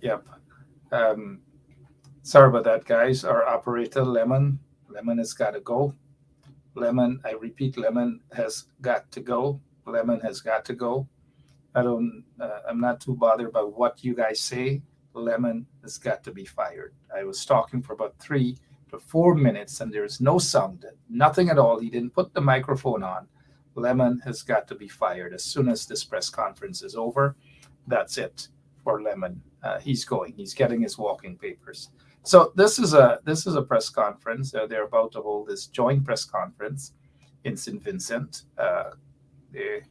Yep. Um, Sorry about that, guys. Our operator, Lemon has got to go. Lemon, I repeat, Lemon has got to go. Lemon has got to go. I'm not too bothered about what you guys say. Lemon has got to be fired. I was talking for about 3 to 4 minutes and there's no sound, nothing at all. He didn't put the microphone on. Lemon has got to be fired as soon as this press conference is over. That's it for Lemon. He's going. He's getting his walking papers. So this is a press conference. They're about to hold this joint press conference in St. Vincent. The,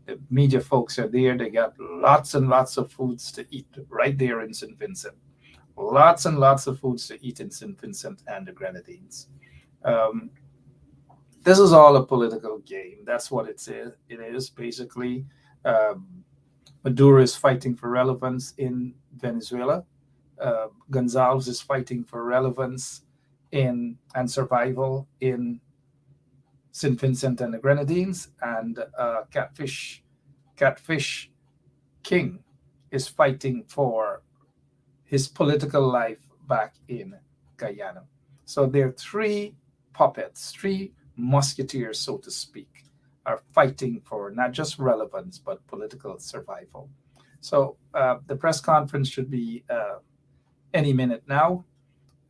the media folks are there. They got lots and lots of foods to eat right there in St. Vincent. Lots and lots of foods to eat in St. Vincent and the Grenadines. Um, this is all a political game. That's what it is basically. Um, Maduro is fighting for relevance in Venezuela. Gonzalez is fighting for relevance in and survival in St. Vincent and the Grenadines, and Catfish King is fighting for his political life back in Guyana. So there are three puppets, three musketeers, so to speak, are fighting for not just relevance but political survival. So the press conference should be any minute now,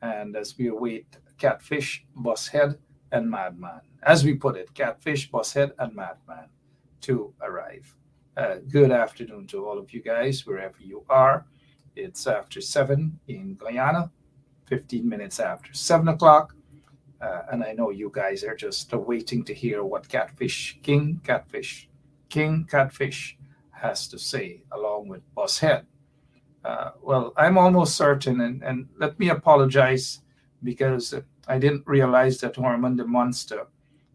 and as we await Catfish, Bosshead, and Madman, as we put it, Catfish, Bosshead, and Madman to arrive. Good afternoon to all of you guys, wherever you are. It's after 7 in Guyana, 15 minutes after 7 o'clock. And I know you guys are just waiting to hear what King Catfish has to say, along with Bosshead. Well, I'm almost certain, and let me apologize because I didn't realize that Hormon the Monster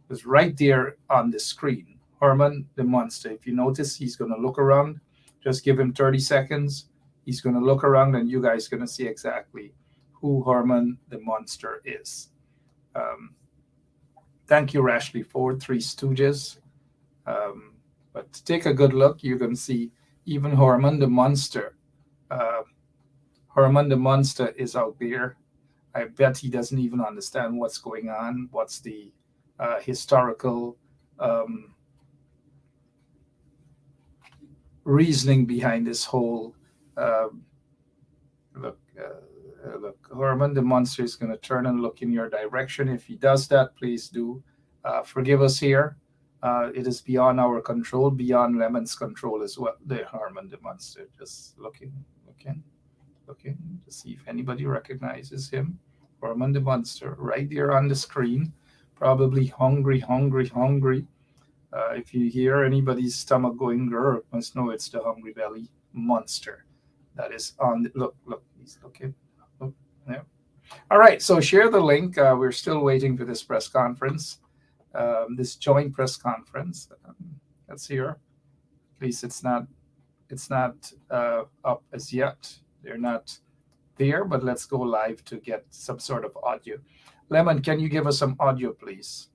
was right there on the screen. Hormon the Monster, if you notice, he's going to look around. Just give him 30 seconds. He's going to look around, and you guys are going to see exactly who Hormon the Monster is. Um, Thank you, Rashley Ford, Three Stooges. Um, but take a good look. You're going to see even Hormon the Monster. Uh, Hormon the Monster is out there. I bet he doesn't even understand what's going on, what's the historical um, reasoning behind this whole um, look. Look, Hormon the Monster is going to turn and look in your direction. If he does that, please do forgive us here. It is beyond our control, beyond Lemon's control as well. The Hormon the Monster, just looking to see if anybody recognizes him. Hormon the Monster, right there on the screen, probably hungry. If you hear anybody's stomach going grr, must know it's the Hungry Belly Monster that is on. Look, he's looking. Look, yeah. All right, so share the link. We're still waiting for this press conference, this joint press conference. That's here. At least it's not up as yet. They're not there, but let's go live to get some sort of audio. Lemon, can you give us some audio, please?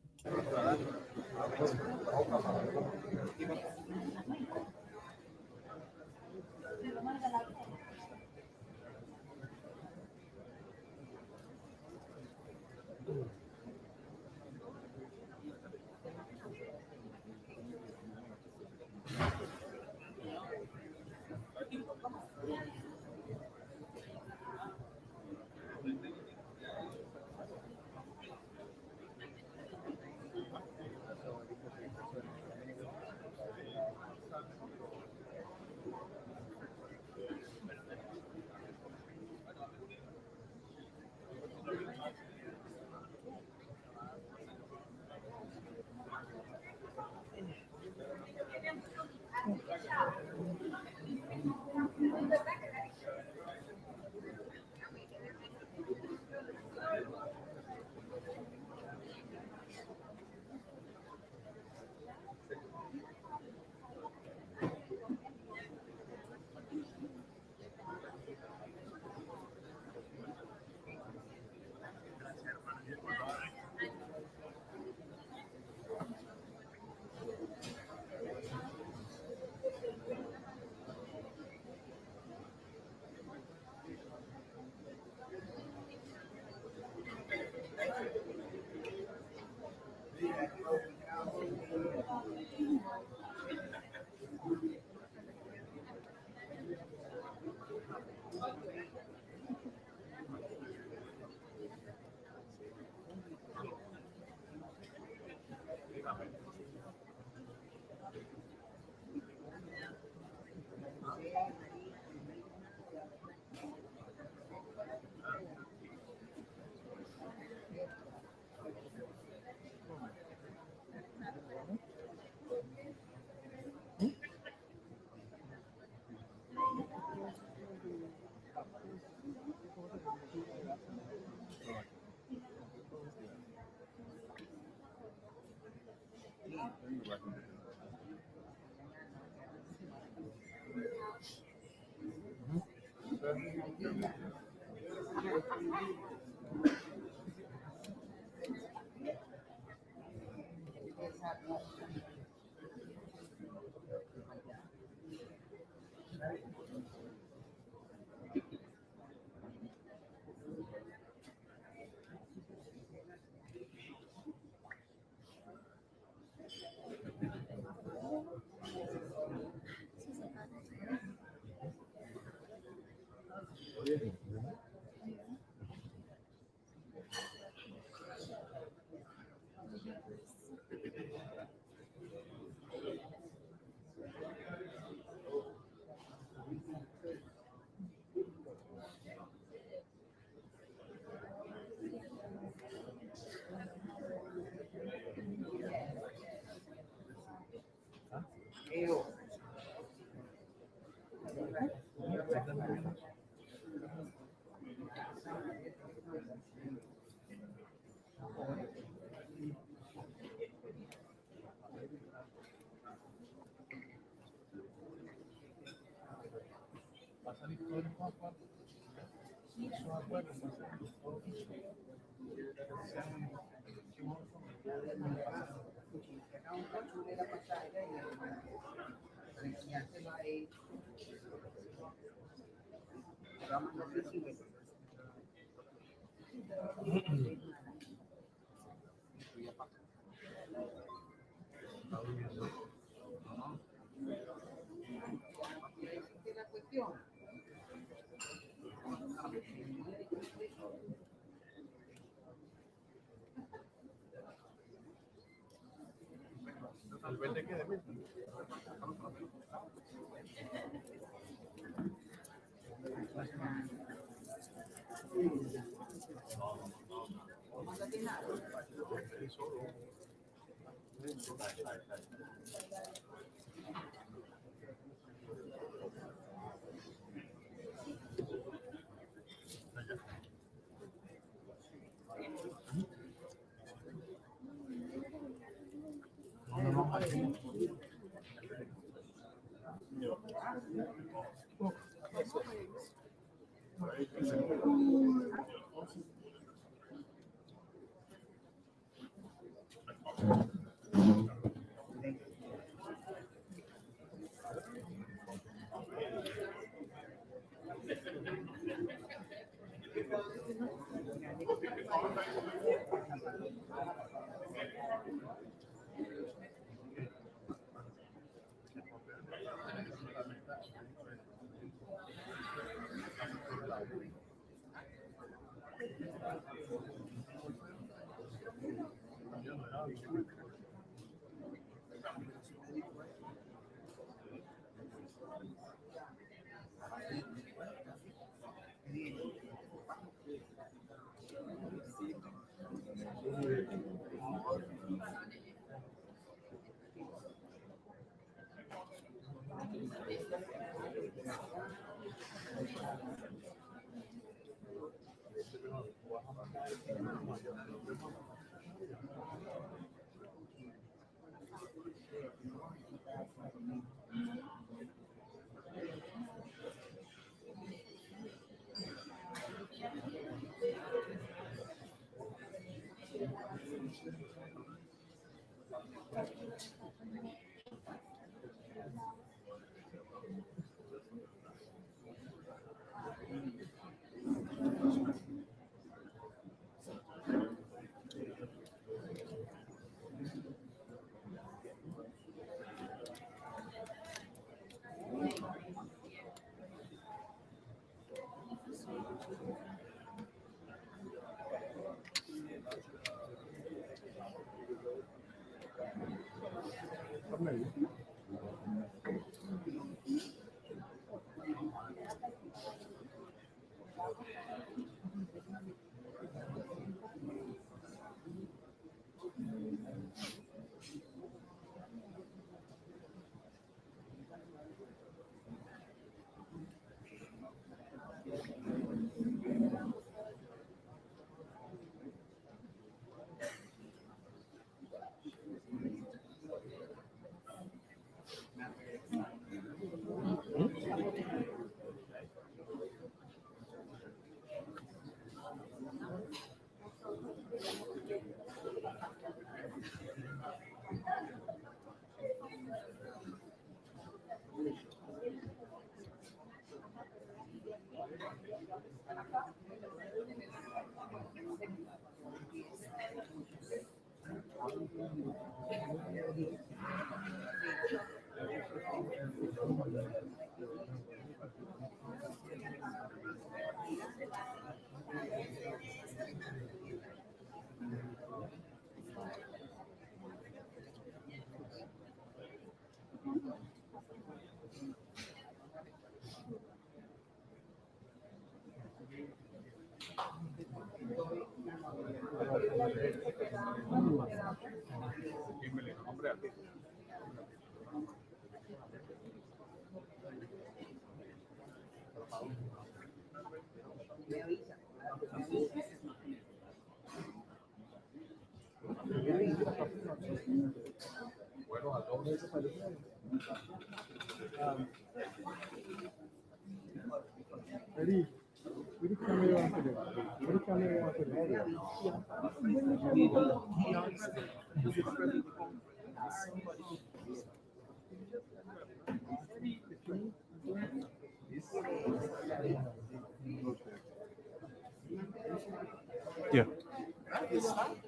Yeah.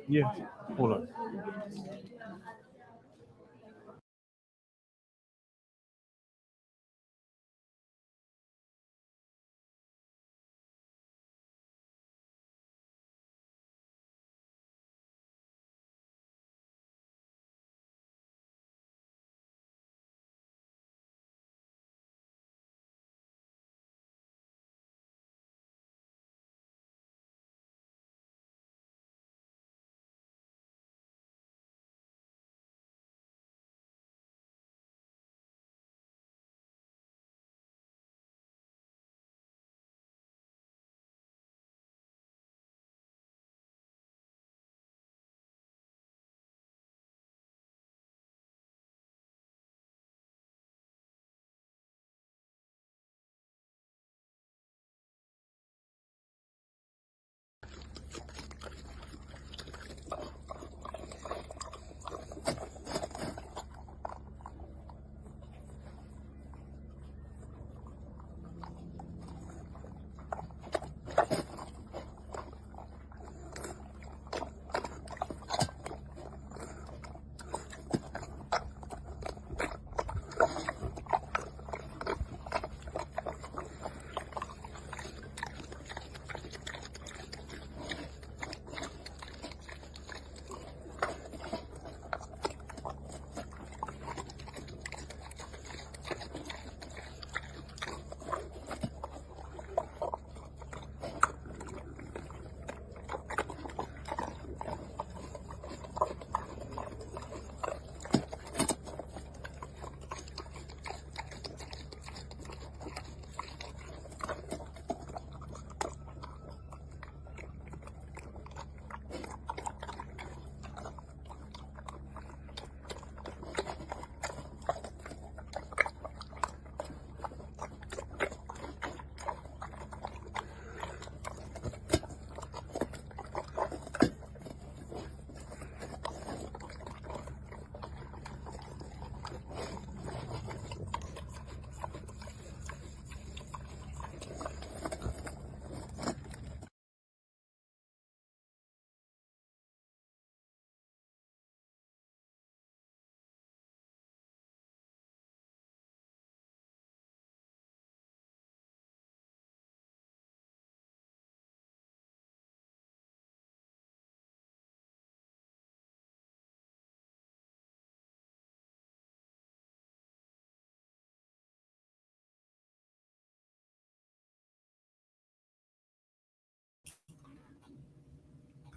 Yeah. Hold on.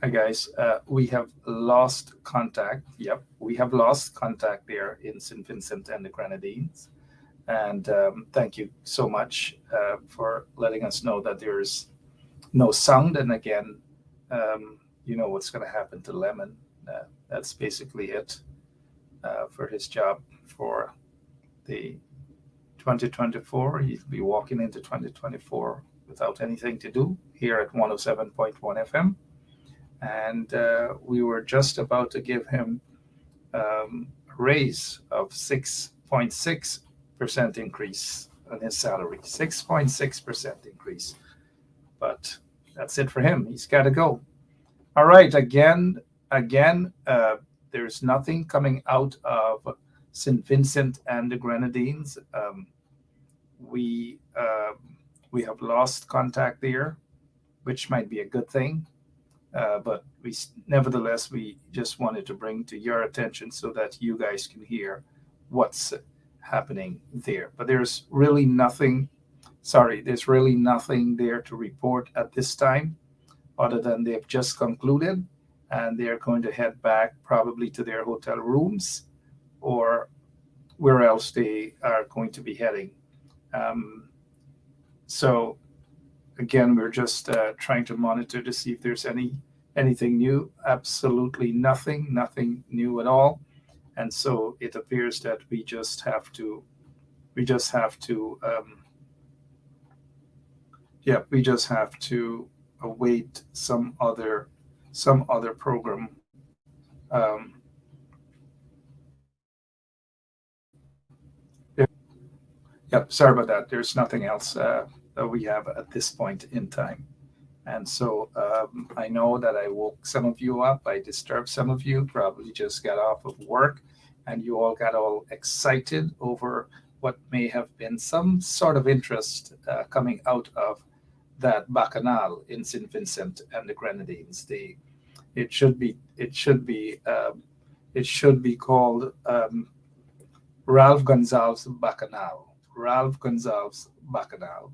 Hi guys, we have lost contact. Yep, we have lost contact there in St. Vincent and the Grenadines. And thank you so much for letting us know that there's no sound. And again, you know what's going to happen to Lemon. That's basically it for his job for the 2024. He'll be walking into 2024 without anything to do here at 107.1 FM. And we were just about to give him a raise of 6.6% increase on his salary. 6.6% increase. But that's it for him. He's got to go. All right. Again, there's nothing coming out of St. Vincent and the Grenadines. We have lost contact there, which might be a good thing. But nevertheless, we just wanted to bring to your attention so that you guys can hear what's happening there. But there's really nothing there to report at this time, other than they've just concluded and they're going to head back probably to their hotel rooms or where else they are going to be heading. So again, we're just trying to monitor to see if there's anything new. Absolutely nothing new at all. And so it appears that we just have to await some other program. Yep, sorry about that. There's nothing else that we have at this point in time. And so I know that I woke some of you up. I disturbed some of you, probably just got off of work, and you all got all excited over what may have been some sort of interest coming out of that bacchanal in St. Vincent and the Grenadines. It should be called Ralph Gonzalez Bacchanal. Ralph Gonzalez Bacchanal.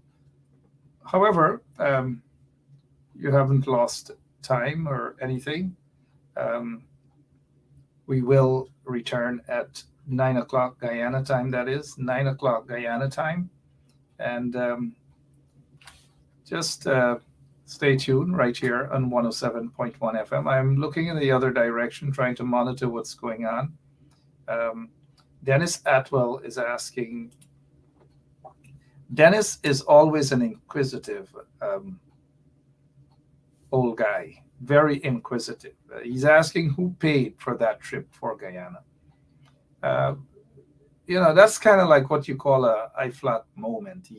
However, you haven't lost time or anything. We will return at 9 o'clock Guyana time, that is, 9 o'clock Guyana time. And just stay tuned right here on 107.1 FM. I'm looking in the other direction, trying to monitor what's going on. Dennis Atwell is asking. Dennis is always an inquisitive old guy, very inquisitive. He's asking who paid for that trip for Guyana. That's kind of like what you call a I-flat moment.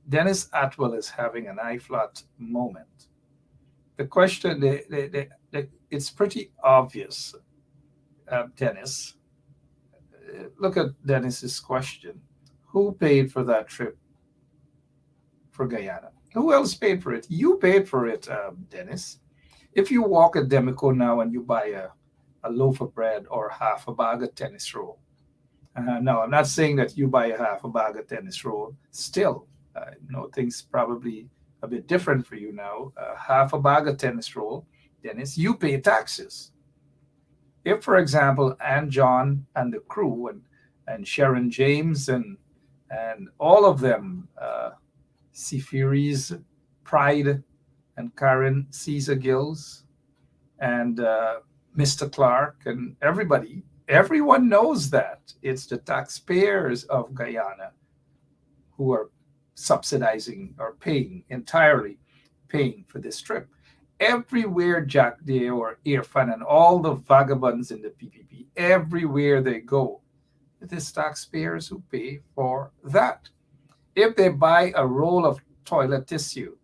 Dennis Atwell is having an I-flat moment. The question, it's pretty obvious, Dennis. Look at Dennis's question. Who paid for that trip for Guyana? Who else paid for it? You paid for it, Dennis. If you walk at Demico now and you buy a loaf of bread or half a bag of tennis roll, no, I'm not saying that you buy a half a bag of tennis roll. Still, things probably a bit different for you now. Half a bag of tennis roll, Dennis, you pay taxes. If, for example, Ann John and the crew and Sharon James and all of them, Sefiris, Pride, and Karen Caesar Gills, and Mr. Clark, and everyone knows that it's the taxpayers of Guyana who are subsidizing or entirely paying for this trip. Everywhere Jack Day or Irfan and all the vagabonds in the PPP, everywhere they go, it is taxpayers who pay for that. If they buy a roll of toilet tissue,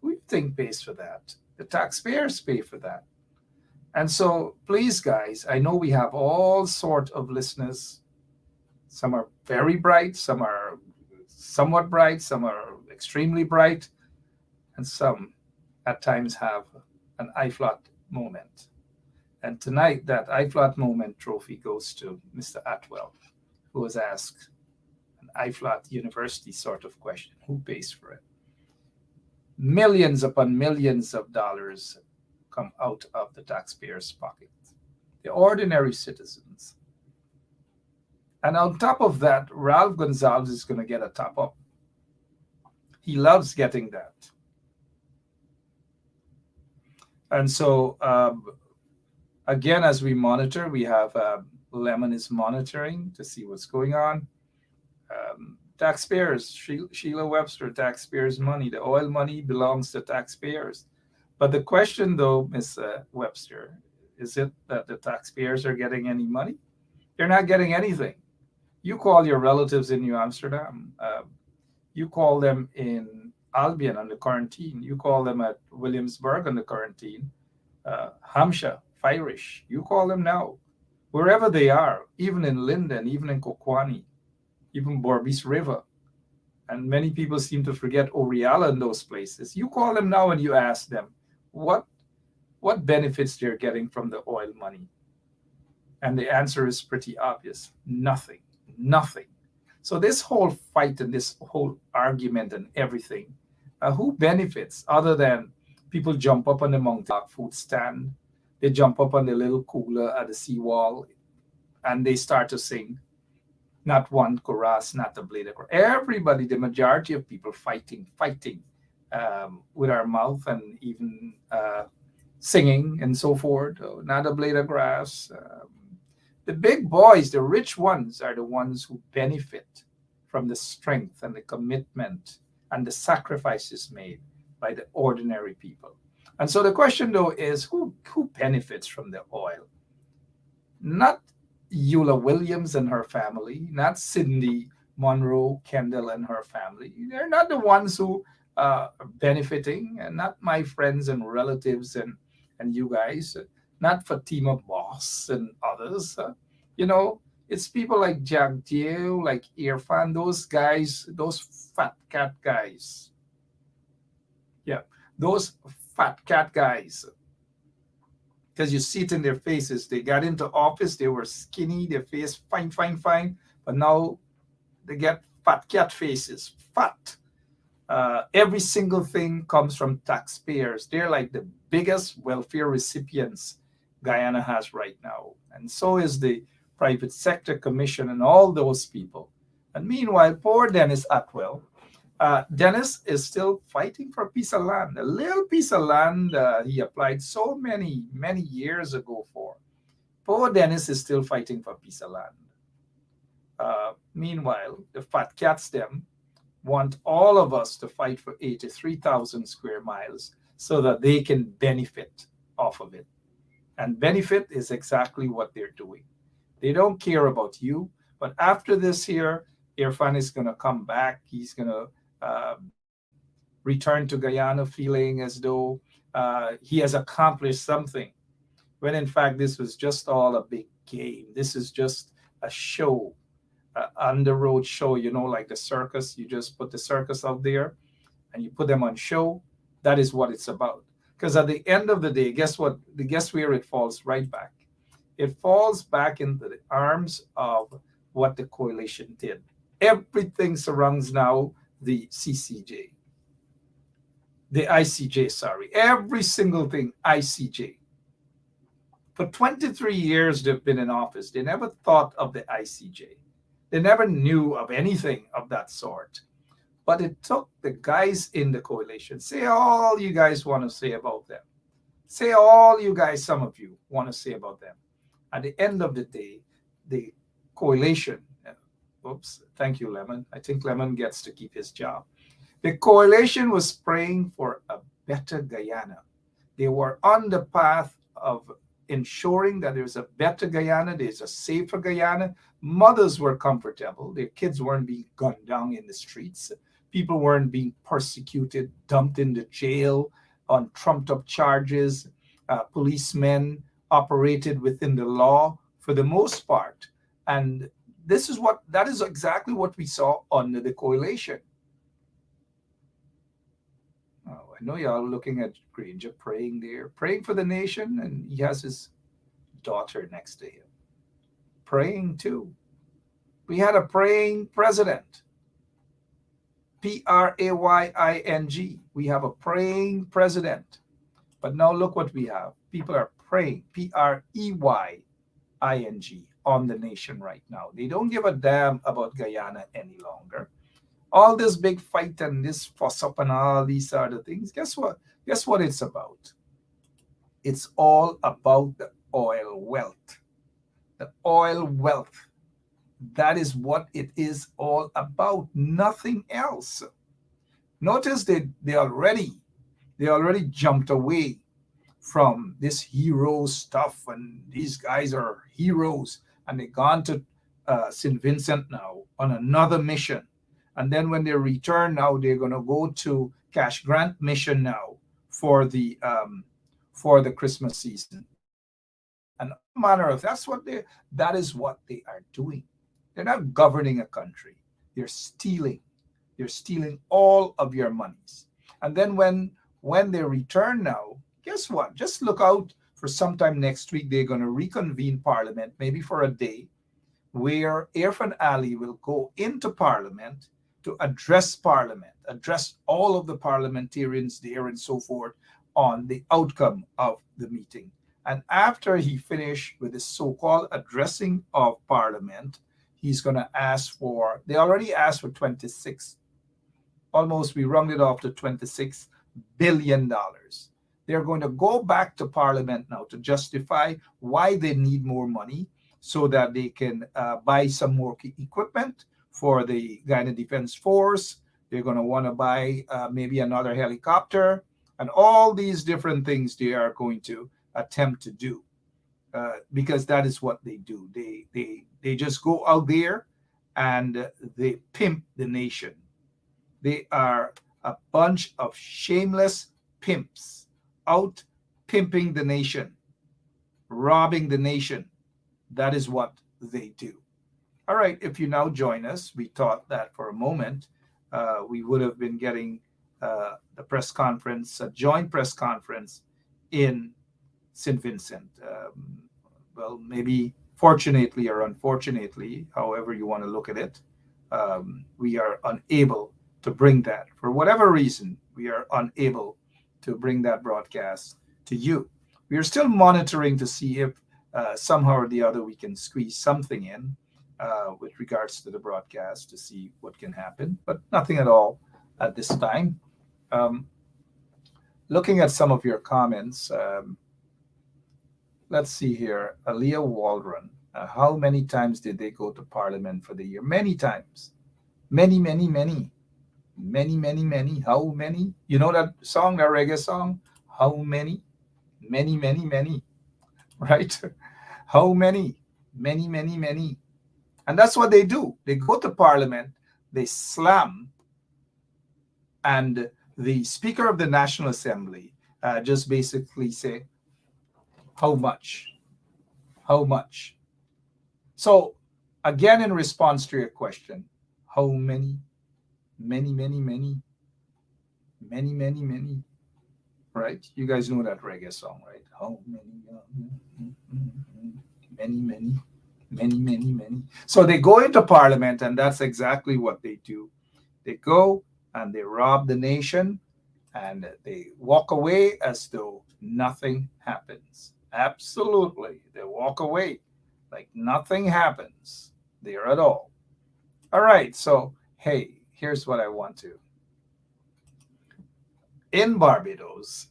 who do you think pays for that? The taxpayers pay for that. And so, please, guys, I know we have all sorts of listeners. Some are very bright, some are somewhat bright, some are extremely bright, and some at times have an I-flat moment. And tonight, that I-flat moment trophy goes to Mr. Atwell, who was asked an I-flat university sort of question. Who pays for it? millions upon millions of dollars come out of the taxpayers' pocket, the ordinary citizens. And on top of that, Ralph Gonzalez is going to get a top up. He loves getting that. And so, again, as we monitor, we have Lemon is monitoring to see what's going on. Taxpayers, Sheila Webster, taxpayers' money. The oil money belongs to taxpayers. But the question, though, Ms. Webster, is it that the taxpayers are getting any money? They're not getting anything. You call your relatives in New Amsterdam. You call them in Albion on the quarantine. You call them at Williamsburg on the quarantine. Hampshire, Firish. You call them now. Wherever they are, even in Linden, even in Kokwani, even Borbis River. And many people seem to forget Oriala and those places. You call them now and you ask them what benefits they're getting from the oil money. And the answer is pretty obvious. Nothing. Nothing. So this whole fight and this whole argument and everything, who benefits other than people jump up on the mountain food stand, they jump up on the little cooler at the seawall, and they start to sing. Not one chorus, not a blade of grass. Everybody, the majority of people fighting with our mouth and even singing and so forth. Not a blade of grass. The big boys, the rich ones, are the ones who benefit from the strength and the commitment and the sacrifices made by the ordinary people. And so the question, though, is who benefits from the oil? Not Eula Williams and her family, not Cindy Monroe Kendall and her family. They're not the ones who are benefiting, and not my friends and relatives and you guys, not Fatima Boss and others. It's people like Jack Dio, like Irfan, those guys, those fat cat guys. Yeah, those fat cat guys. Because you see it in their faces. They got into office, they were skinny, their face fine. But now they get fat cat faces, fat. Every single thing comes from taxpayers. They're like the biggest welfare recipients Guyana has right now. And so is the private sector commission and all those people. And meanwhile, poor Dennis Atwell, Dennis is still fighting for a piece of land, a little piece of land he applied so many years ago for. Poor Dennis is still fighting for a piece of land. Meanwhile, the fat cats them want all of us to fight for 83,000 square miles so that they can benefit off of it. And benefit is exactly what they're doing. They don't care about you, but after this here, Irfan is going to come back. He's going to return to Guyana feeling as though he has accomplished something, when in fact this was just all a big game. This is just a show, an on-the-road show, like the circus. You just put the circus out there and you put them on show. That is what it's about. Because at the end of the day, guess what? Guess where it falls right back? It falls back into the arms of what the coalition did. Everything surrounds now the CCJ, the ICJ, sorry. Every single thing, ICJ. For 23 years they've been in office. They never thought of the ICJ. They never knew of anything of that sort. But it took the guys in the coalition. Say all you guys want to say about them. Say all you guys, some of you, want to say about them. At the end of the day, the coalition, oops, thank you, Lemon. I think Lemon gets to keep his job. The coalition was praying for a better Guyana. They were on the path of ensuring that there's a better Guyana, there's a safer Guyana. Mothers were comfortable. Their kids weren't being gunned down in the streets. People weren't being persecuted, dumped into jail on trumped-up charges. Policemen operated within the law for the most part. And that is exactly what we saw under the coalition. Oh, I know y'all looking at Granger praying there, praying for the nation, and he has his daughter next to him. Praying too. We had a praying president. Praying. We have a praying president. But now look what we have. People are praying, Preying, on the nation right now. They don't give a damn about Guyana any longer. All this big fight and this fuss up and all these other things. Guess what? Guess what it's about? It's all about the oil wealth. The oil wealth. That is what it is all about. Nothing else. Notice they already jumped away from this hero stuff, and these guys are heroes, and they gone to St. Vincent now on another mission. And then when they return now, they're going to go to Cash Grant mission now for the Christmas season, and all manner of that is what they are doing. They're not governing a country. They're stealing. They're stealing all of your monies. And then when they return now, guess what? Just look out for sometime next week. They're going to reconvene Parliament, maybe for a day, where Irfan Ali will go into Parliament to address Parliament, address all of the parliamentarians there and so forth on the outcome of the meeting. And after he finished with his so-called addressing of Parliament, he's going to ask for, they already asked for 26, almost we rounded off to $26 billion. They're going to go back to Parliament now to justify why they need more money so that they can buy some more equipment for the Guyana Defense Force. They're going to want to buy maybe another helicopter, and all these different things they are going to attempt to do because that is what they do. They just go out there and they pimp the nation. They are a bunch of shameless pimps out pimping the nation, robbing the nation. That is what they do. All right, if you now join us, we thought that for a moment we would have been getting the press conference, a joint press conference in St. Vincent. Well, maybe fortunately or unfortunately, however you want to look at it, we are unable to bring that. For whatever reason, we are unable to bring that broadcast to you. We are still monitoring to see if somehow or the other we can squeeze something in with regards to the broadcast to see what can happen, but nothing at all at this time. Looking at some of your comments, let's see here. Aaliyah Waldron, how many times did they go to Parliament for the year? Many times. Many, many, many. Many, many, many. How many? You know that song, that reggae song? How many? Many, many, many. Right? How many? Many, many, many. And that's what they do. They go to Parliament, they slam, and the Speaker of the National Assembly just basically say, how much? How much? So, again, in response to your question, how many? Many, many, many. Many, many, many. Right? You guys know that reggae song, right? How many? Many, many. Many, many, many. So they go into Parliament, and that's exactly what they do. They go and they rob the nation, and they walk away as though nothing happens. Absolutely. They walk away like nothing happens there at all. All right. So, hey, here's what I want to. In Barbados,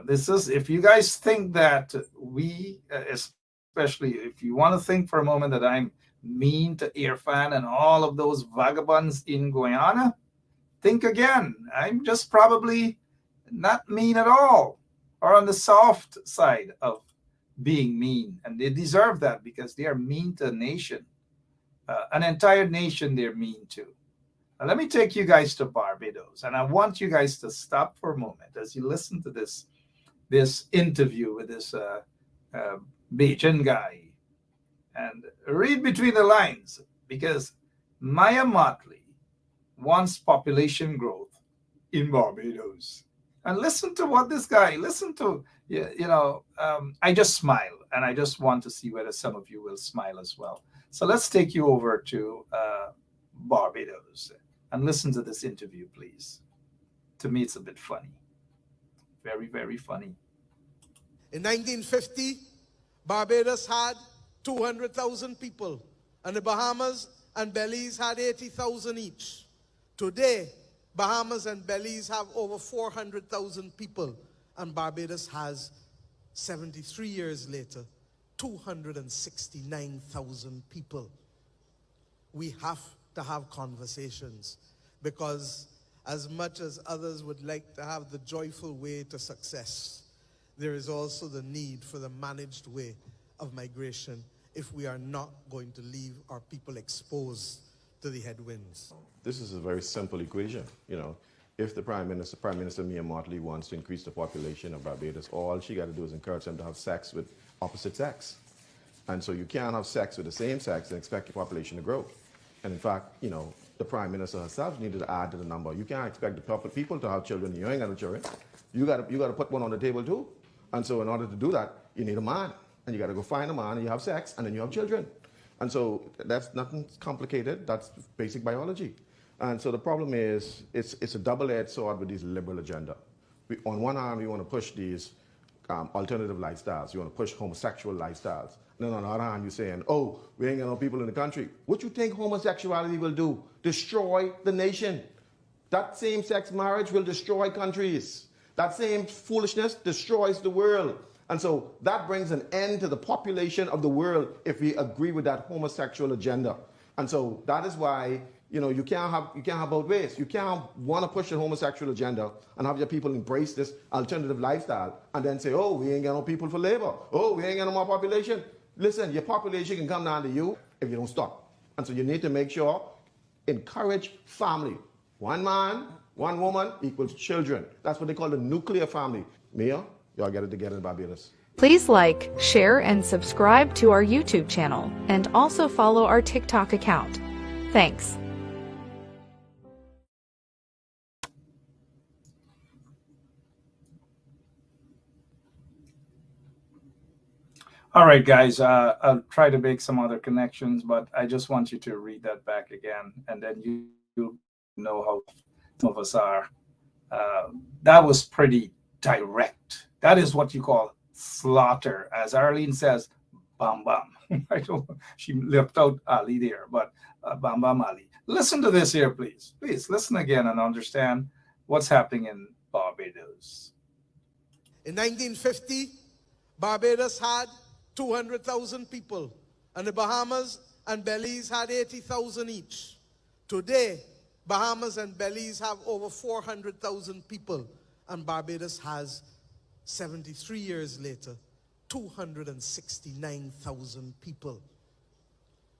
this is, if you guys think that we, especially if you want to think for a moment that I'm mean to Irfan and all of those vagabonds in Guyana, think again. I'm just probably not mean at all, or on the soft side of being mean. And they deserve that because they are mean to a nation. An entire nation they're mean to. Now, let me take you guys to Barbados. And I want you guys to stop for a moment as you listen to this interview with this Bajan guy, and read between the lines, because Maya Motley wants population growth in Barbados. And listen to what this guy, I just smile, and I just want to see whether some of you will smile as well. So let's take you over to Barbados. And listen to this interview, please. To me, it's a bit funny. Very, very funny. In 1950, Barbados had 200,000 people, and the Bahamas and Belize had 80,000 each. Today, Bahamas and Belize have over 400,000 people, and Barbados has, 73 years later, 269,000 people. We have to have conversations, because as much as others would like to have the joyful way to success, there is also the need for the managed way of migration if we are not going to leave our people exposed to the headwinds. This is a very simple equation. If the Prime Minister Mia Mottley wants to increase the population of Barbados, all she got to do is encourage them to have sex with opposite sex. And so you can't have sex with the same sex and expect your population to grow. And in fact, the Prime Minister herself needed to add to the number. You can't expect the people to have children. You ain't got no children. You got to put one on the table too. And so in order to do that, you need a man. And you got to go find a man, and you have sex, and then you have children. And so that's nothing complicated. That's basic biology. And so the problem is, it's a double-edged sword with this liberal agenda. On one hand, we want to push these alternative lifestyles. You want to push homosexual lifestyles. And then on the other hand, you're saying, oh, we ain't got no people in the country. What you think homosexuality will do? Destroy the nation. That same-sex marriage will destroy countries. That same foolishness destroys the world. And so that brings an end to the population of the world if we agree with that homosexual agenda. And so that is why, you can't have both ways. You can't want to push the homosexual agenda and have your people embrace this alternative lifestyle and then say, oh, we ain't got no people for labor. Oh, we ain't got no more population. Listen, your population can come down to you if you don't stop. And so you need to make sure, encourage family. One man, one woman equals children. That's what they call the nuclear family. Mia, y'all get it together in Barbados. Please like, share, and subscribe to our YouTube channel, and also follow our TikTok account. Thanks. All right, guys, I'll try to make some other connections, but I just want you to read that back again, and then you know how some of us are. That was pretty direct. That is what you call slaughter. As Arlene says, bam, bam. She left out Ali there, but bam, bam, Ali. Listen to this here, please. Please listen again and understand what's happening in Barbados. In 1950, Barbados had 200,000 people, and the Bahamas and Belize had 80,000 each. Today, Bahamas and Belize have over 400,000 people, and Barbados has, 73 years later, 269,000 people.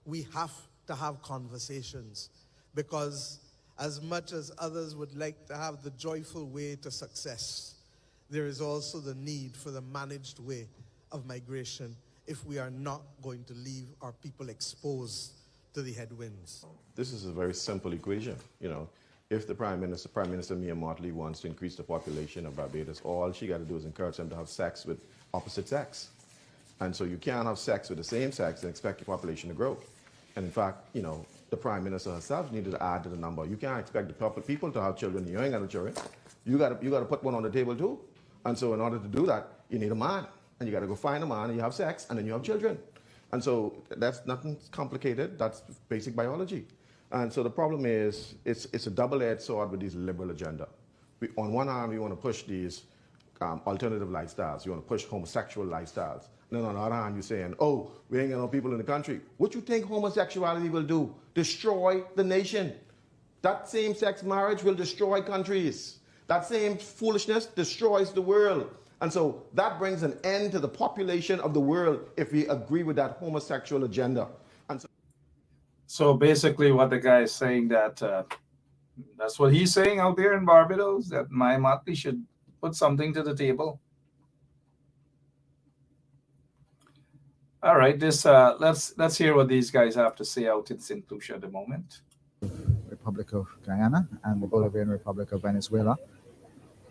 We have to have conversations, because as much as others would like to have the joyful way to success, there is also the need for the managed way of migration if we are not going to leave our people exposed to the headwinds. This is a very simple equation. If the Prime Minister Mia Mottley wants to increase the population of Barbados, all she got to do is encourage them to have sex with opposite sex. And so you can't have sex with the same sex and expect your population to grow. And in fact, the Prime Minister herself needed to add to the number. You can't expect the people to have children. You ain't got no children. You got to put one on the table too. And so in order to do that, you need a man. And you got to go find a man, and you have sex, and then you have children. And so that's nothing complicated. That's basic biology. And so the problem is, it's a double-edged sword with this liberal agenda. On one hand, we want to push these alternative lifestyles. You want to push homosexual lifestyles. And then on the other hand, you're saying, oh, we ain't got no people in the country. What you think homosexuality will do? Destroy the nation. That same-sex marriage will destroy countries. That same foolishness destroys the world. And so that brings an end to the population of the world if we agree with that homosexual agenda. And so basically what the guy is saying, that that's what he's saying out there in Barbados, that Mia Mottley should put something to the table. All right, let's hear what these guys have to say out in St. Lucia at the moment. Republic of Guyana and the Bolivarian Republic of Venezuela.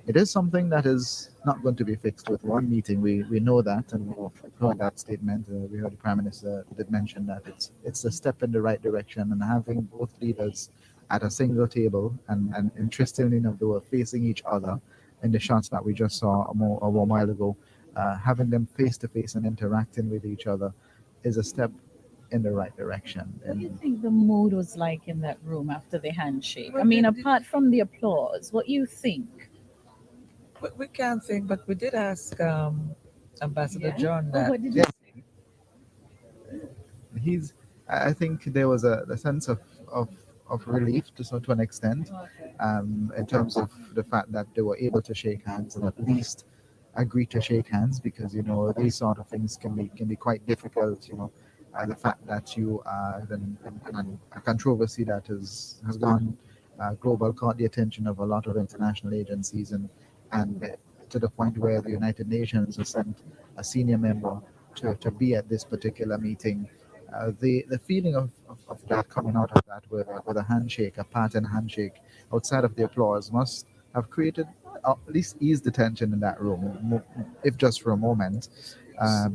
It is something that is not going to be fixed with one meeting. We know that, and we've heard that statement. We heard the Prime Minister did mention that it's a step in the right direction, and having both leaders at a single table, and interestingly enough, they were facing each other in the shots that we just saw a while ago. Having them face to face and interacting with each other is a step in the right direction. What do you And think the mood was like in that room after the handshake? I Well, mean, apart from the applause, what you think? we can't think, but we did ask Ambassador Yeah? John Oh, that. what did you yeah, say? he's. I think there was a sense of relief to an extent, in terms of the fact that they were able to shake hands and at least agree to shake hands, because these sort of things can be quite difficult. The fact that you are in a controversy that has gone global, caught the attention of a lot of international agencies, and to the point where the United Nations has sent a senior member to be at this particular meeting. The feeling of that coming out of that with a handshake, a pattern handshake, outside of the applause, must have created, at least eased the tension in that room, if just for a moment,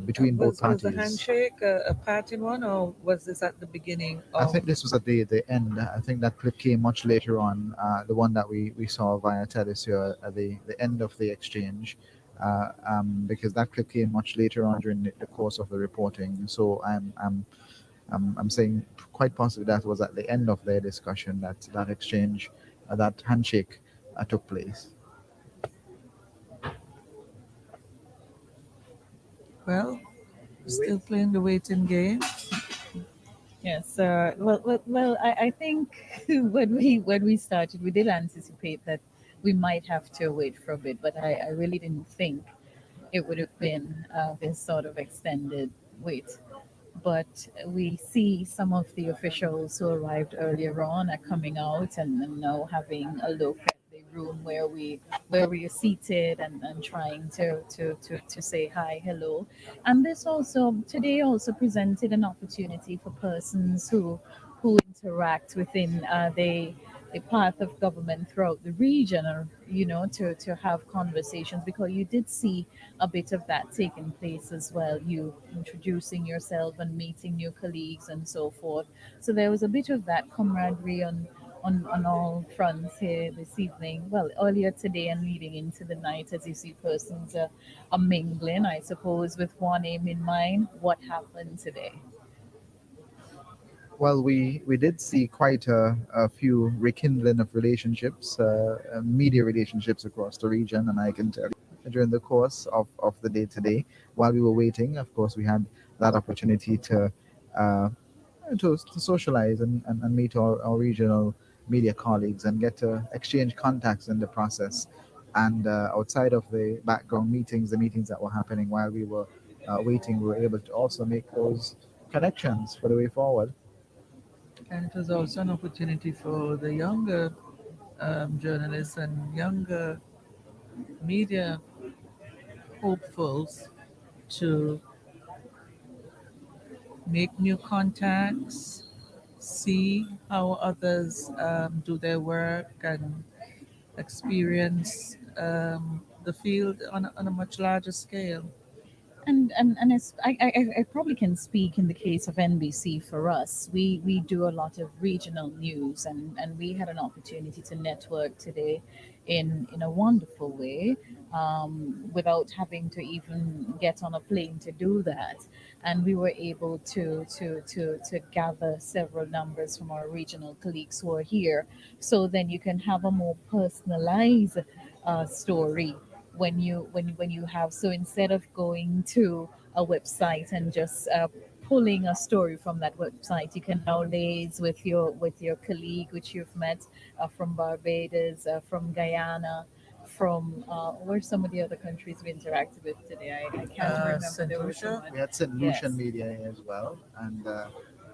between both Was the parties. handshake a parting one, or was this at the beginning I of? think this was at the end. I think that clip came much later on. The one that we saw via Telesur at the end of the exchange, because that clip came much later on during the course of the reporting. So I'm saying quite possibly that was at the end of their discussion that exchange, that handshake took place. Well, still playing the waiting game. Yes. I think when we started, we did anticipate that we might have to wait for a bit, but I really didn't think it would have been this sort of extended wait. But we see some of the officials who arrived earlier on are coming out and now having a look at the room where we are seated, and trying to say hi, hello. And this also today also presented an opportunity for persons who interact within the path of government throughout the region, or to have conversations, because you did see a bit of that taking place as well, you introducing yourself and meeting new colleagues and so forth. So there was a bit of that camaraderie on all fronts here this evening, well, earlier today and leading into the night, as you see persons are mingling, I suppose, with one aim in mind. What happened today? Well, we did see quite a few rekindling of relationships, media relationships across the region, and I can tell you during the course of the day today, while we were waiting, of course, we had that opportunity uh, to socialize and meet our regional media colleagues and get to exchange contacts in the process. And outside of the background meetings, the meetings that were happening while we were waiting, we were able to also make those connections for the way forward. And it was also an opportunity for the younger journalists and younger media hopefuls to make new contacts, see how others do their work, and experience the field on a much larger scale. And I probably can speak in the case of NBC. For us, we do a lot of regional news, and we had an opportunity to network today in a wonderful way, without having to even get on a plane to do that. And we were able to gather several numbers from our regional colleagues who are here, so then you can have a more personalized story when you have. So instead of going to a website and just pulling a story from that website, you can now liaise with your colleague which you've met from Barbados, from Guyana, from where some of the other countries we interacted with today. I can't remember. St. There was Lucia? someone. We had St. Yes. Lucian media here as well, and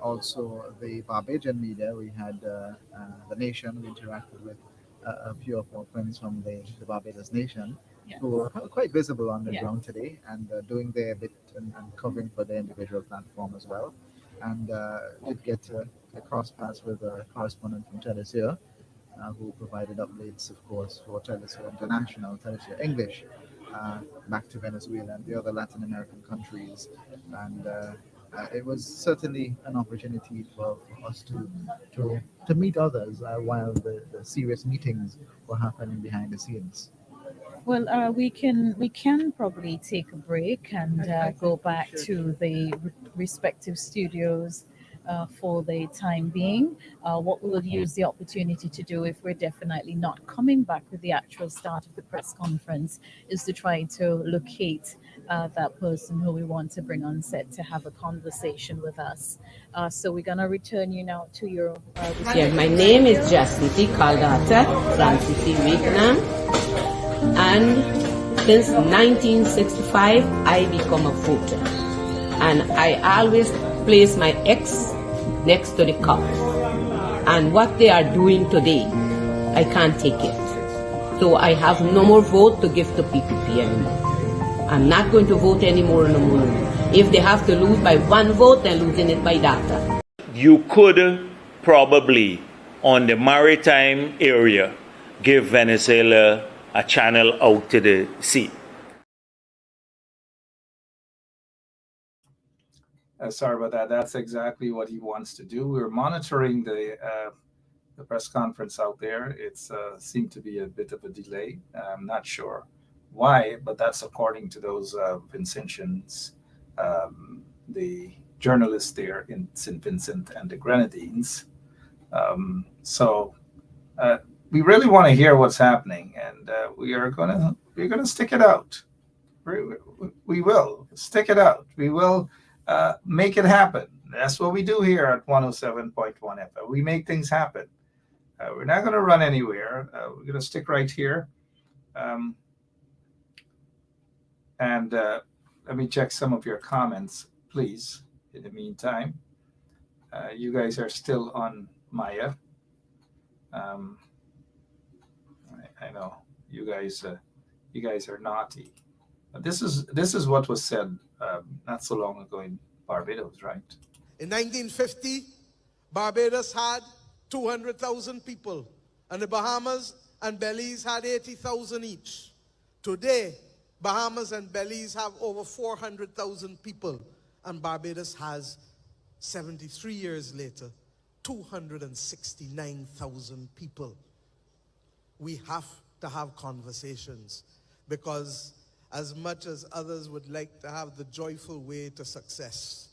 also the Barbadian media. We had the nation. We interacted with a few of our friends from the Barbados nation, Yeah. who were quite visible on the Yeah. ground today, and doing their bit and covering for their individual platform as well. And did get to cross paths with a correspondent from Telesur, who provided updates, of course, for Telesur International, Telesur English, back to Venezuela and the other Latin American countries. And it was certainly an opportunity for us to meet others while the serious meetings were happening behind the scenes. Well, we can probably take a break and go back to the respective studios for the time being. What we will use the opportunity to do, if we're definitely not coming back with the actual start of the press conference, is to try to locate that person who we want to bring on set to have a conversation with us. So we're gonna return you now to your. Yeah, my name is Jasmine Caldata Francis Vietnam, and since 1965 I become a voter, and I always place my ex next to the cop, and what they are doing today I can't take it, so I have no more vote to give to PPP anymore. I'm not going to vote anymore no more. If they have to lose by one vote, they're losing it by data. You could probably, on the maritime area, give Venezuela a channel out to the sea. Sorry about that. That's exactly what he wants to do. We're monitoring the press conference out there. It's seemed to be a bit of a delay. I'm not sure why, but that's according to those Vincentians, the journalists there in St. Vincent and the Grenadines. So we really want to hear what's happening, and we're gonna stick it out. We will stick it out. We will make it happen. That's what we do here at 107.1 FM. We make things happen. We're not going to run anywhere. We're going to stick right here. And let me check some of your comments, please. In the meantime, you guys are still on Maya. I know you guys are naughty. This is what was said not so long ago in Barbados, right? In 1950, Barbados had 200,000 people, and the Bahamas and Belize had 80,000 each. Today, Bahamas and Belize have over 400,000 people, and Barbados has, 73 years later, 269,000 people. We have to have conversations, because as much as others would like to have the joyful way to success,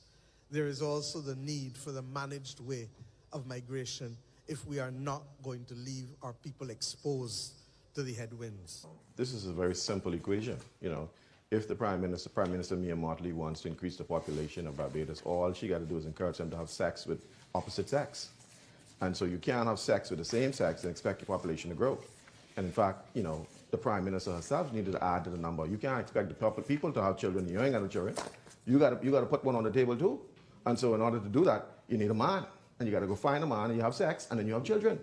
there is also the need for the managed way of migration if we are not going to leave our people exposed to the headwinds. This is a very simple equation. If the Prime Minister Mia Mottley wants to increase the population of Barbados, all she got to do is encourage them to have sex with opposite sex. And so you can't have sex with the same sex and expect the population to grow. And in fact, the Prime Minister herself needed to add to the number. You can't expect the people to have children. You ain't got no children. You got to put one on the table too. And so in order to do that, you need a man. And you got to go find a man, and you have sex, and then you have children.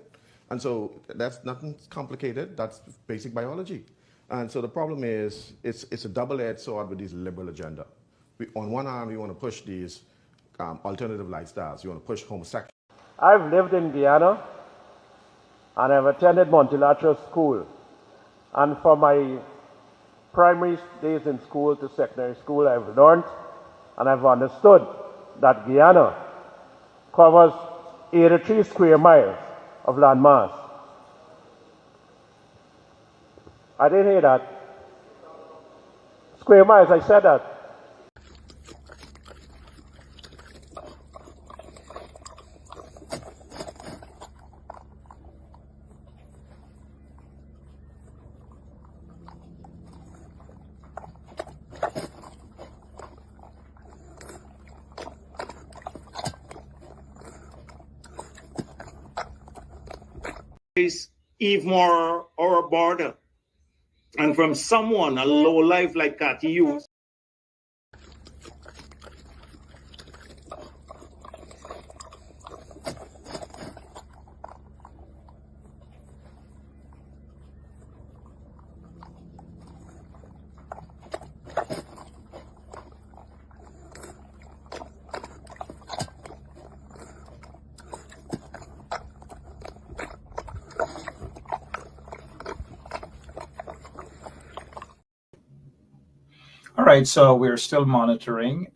And so that's nothing complicated. That's basic biology. And so the problem is, it's a double-edged sword with this liberal agenda. On one hand, we want to push these alternative lifestyles. We want to push homosexuality. I've lived in Guyana, and I've attended multilateral school. And from my primary days in school to secondary school, I've learned and I've understood that Guyana covers 83 square miles of landmass. I didn't hear that. Square miles, I said that. Even more our border, and from someone, a low life like that, you. All right, so we're still monitoring.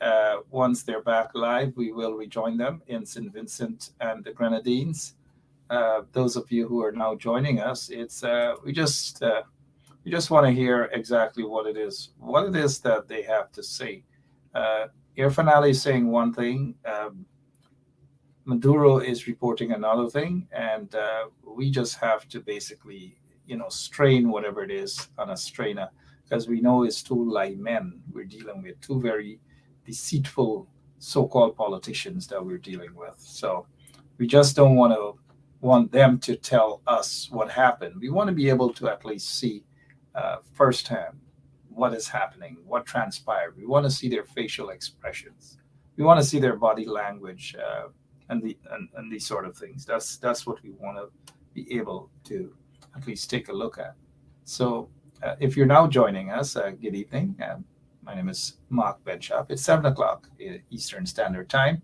Once they're back live, we will rejoin them in St. Vincent and the Grenadines. Those of you who are now joining us, it's we just want to hear exactly what it is that they have to say. Air Finale is saying one thing, Maduro is reporting another thing, and we just have to basically, strain whatever it is on a strainer, because we know it's two lie men we're dealing with, two very deceitful so-called politicians that we're dealing with. So we just don't want them to tell us what happened. We want to be able to at least see firsthand what is happening, what transpired. We want to see their facial expressions. We want to see their body language and these sort of things. That's what we want to be able to at least take a look at. So if you're now joining us, good evening. My name is Mark Benchop. It's 7 o'clock Eastern Standard Time.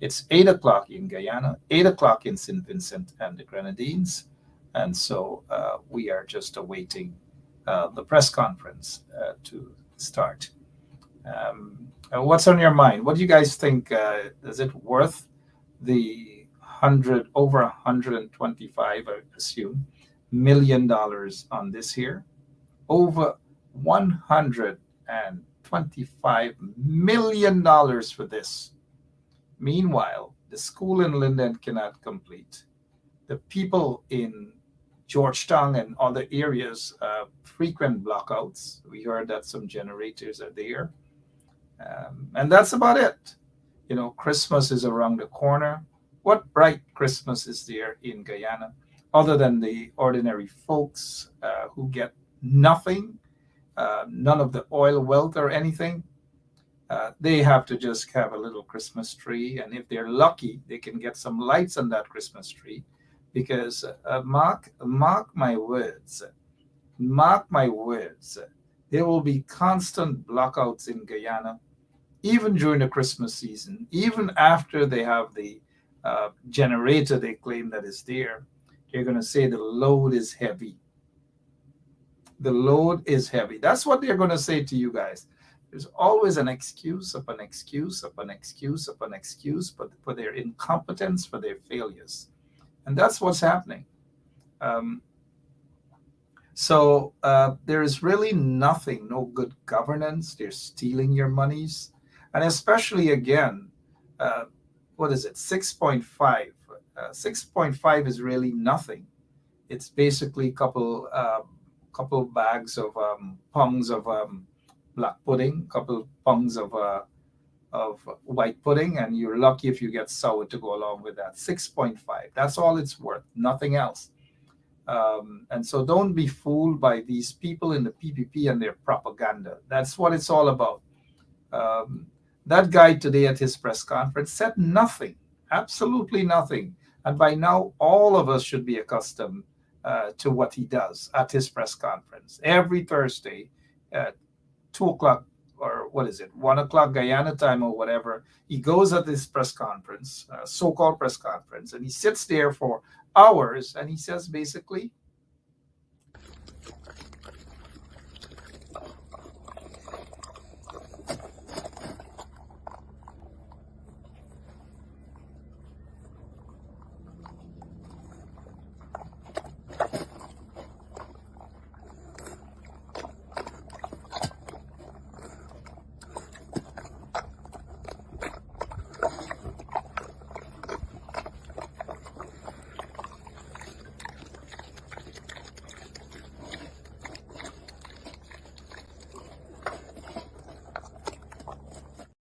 It's 8 o'clock in Guyana, 8 o'clock in St. Vincent and the Grenadines. And so we are just awaiting the press conference to start. What's on your mind? What do you guys think? Is it worth the over 125, I assume, $1 million on this here? Over $125 million for this. Meanwhile, the school in Linden cannot complete. The people in Georgetown and other areas frequent blackouts. We heard that some generators are there. And that's about it. Christmas is around the corner. What bright Christmas is there in Guyana, other than the ordinary folks who get nothing, none of the oil wealth or anything? They have to just have a little Christmas tree. And if they're lucky, they can get some lights on that Christmas tree. Because mark my words, there will be constant blackouts in Guyana, even during the Christmas season, even after they have the generator they claim that is there. They're going to say the load is heavy. The load is heavy. That's what they're going to say to you guys. There's always an excuse upon excuse upon excuse upon excuse, but for their incompetence, for their failures. And that's what's happening. So there is really nothing, no good governance. They're stealing your monies. And especially, again, what is it, 6.5? 6.5 is really nothing. It's basically a couple bags of pungs of black pudding, couple pungs of white pudding, and you're lucky if you get sour to go along with that. 6.5, that's all it's worth, nothing else. And so don't be fooled by these people in the PPP and their propaganda. That's what it's all about. That guy today at his press conference said nothing, absolutely nothing. And by now, all of us should be accustomed to what he does at his press conference. Every Thursday at 2 o'clock, or what is it, 1 o'clock Guyana time or whatever, he goes at this press conference, so-called press conference, and he sits there for hours, and he says basically,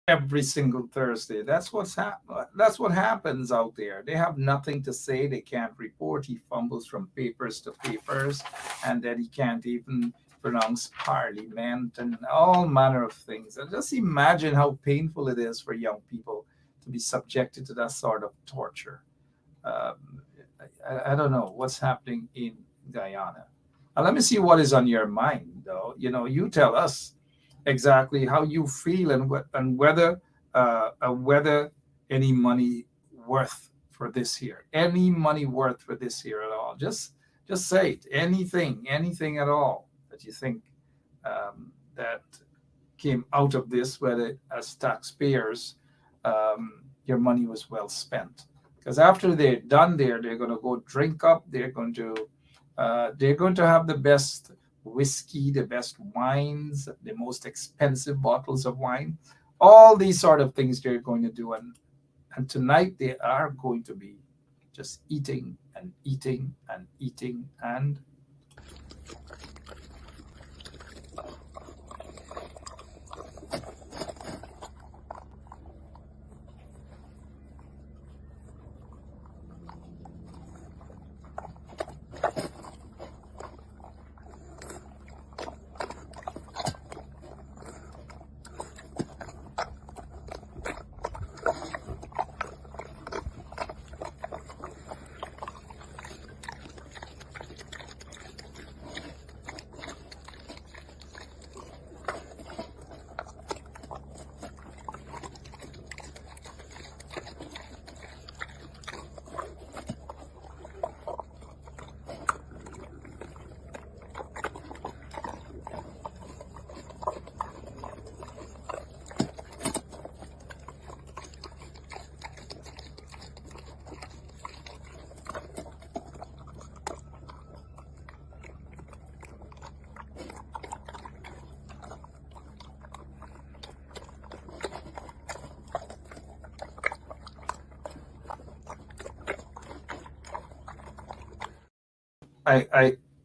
every single Thursday. That's what happens out there. They have nothing to say. They can't report. He fumbles from papers to papers, and then he can't even pronounce parliament and all manner of things. And just imagine how painful it is for young people to be subjected to that sort of torture. I don't know what's happening in Guyana. Let me see what is on your mind, though. You tell us exactly how you feel and whether any money worth for this here, any money worth for this here at all. Just say it. Anything at all that you think that came out of this, whether as taxpayers, your money was well spent. Because after they're done there, they're going to go drink up. They're going to have the best whiskey, the best wines, the most expensive bottles of wine, all these sort of things they're going to do. And tonight they are going to be just eating and eating and eating and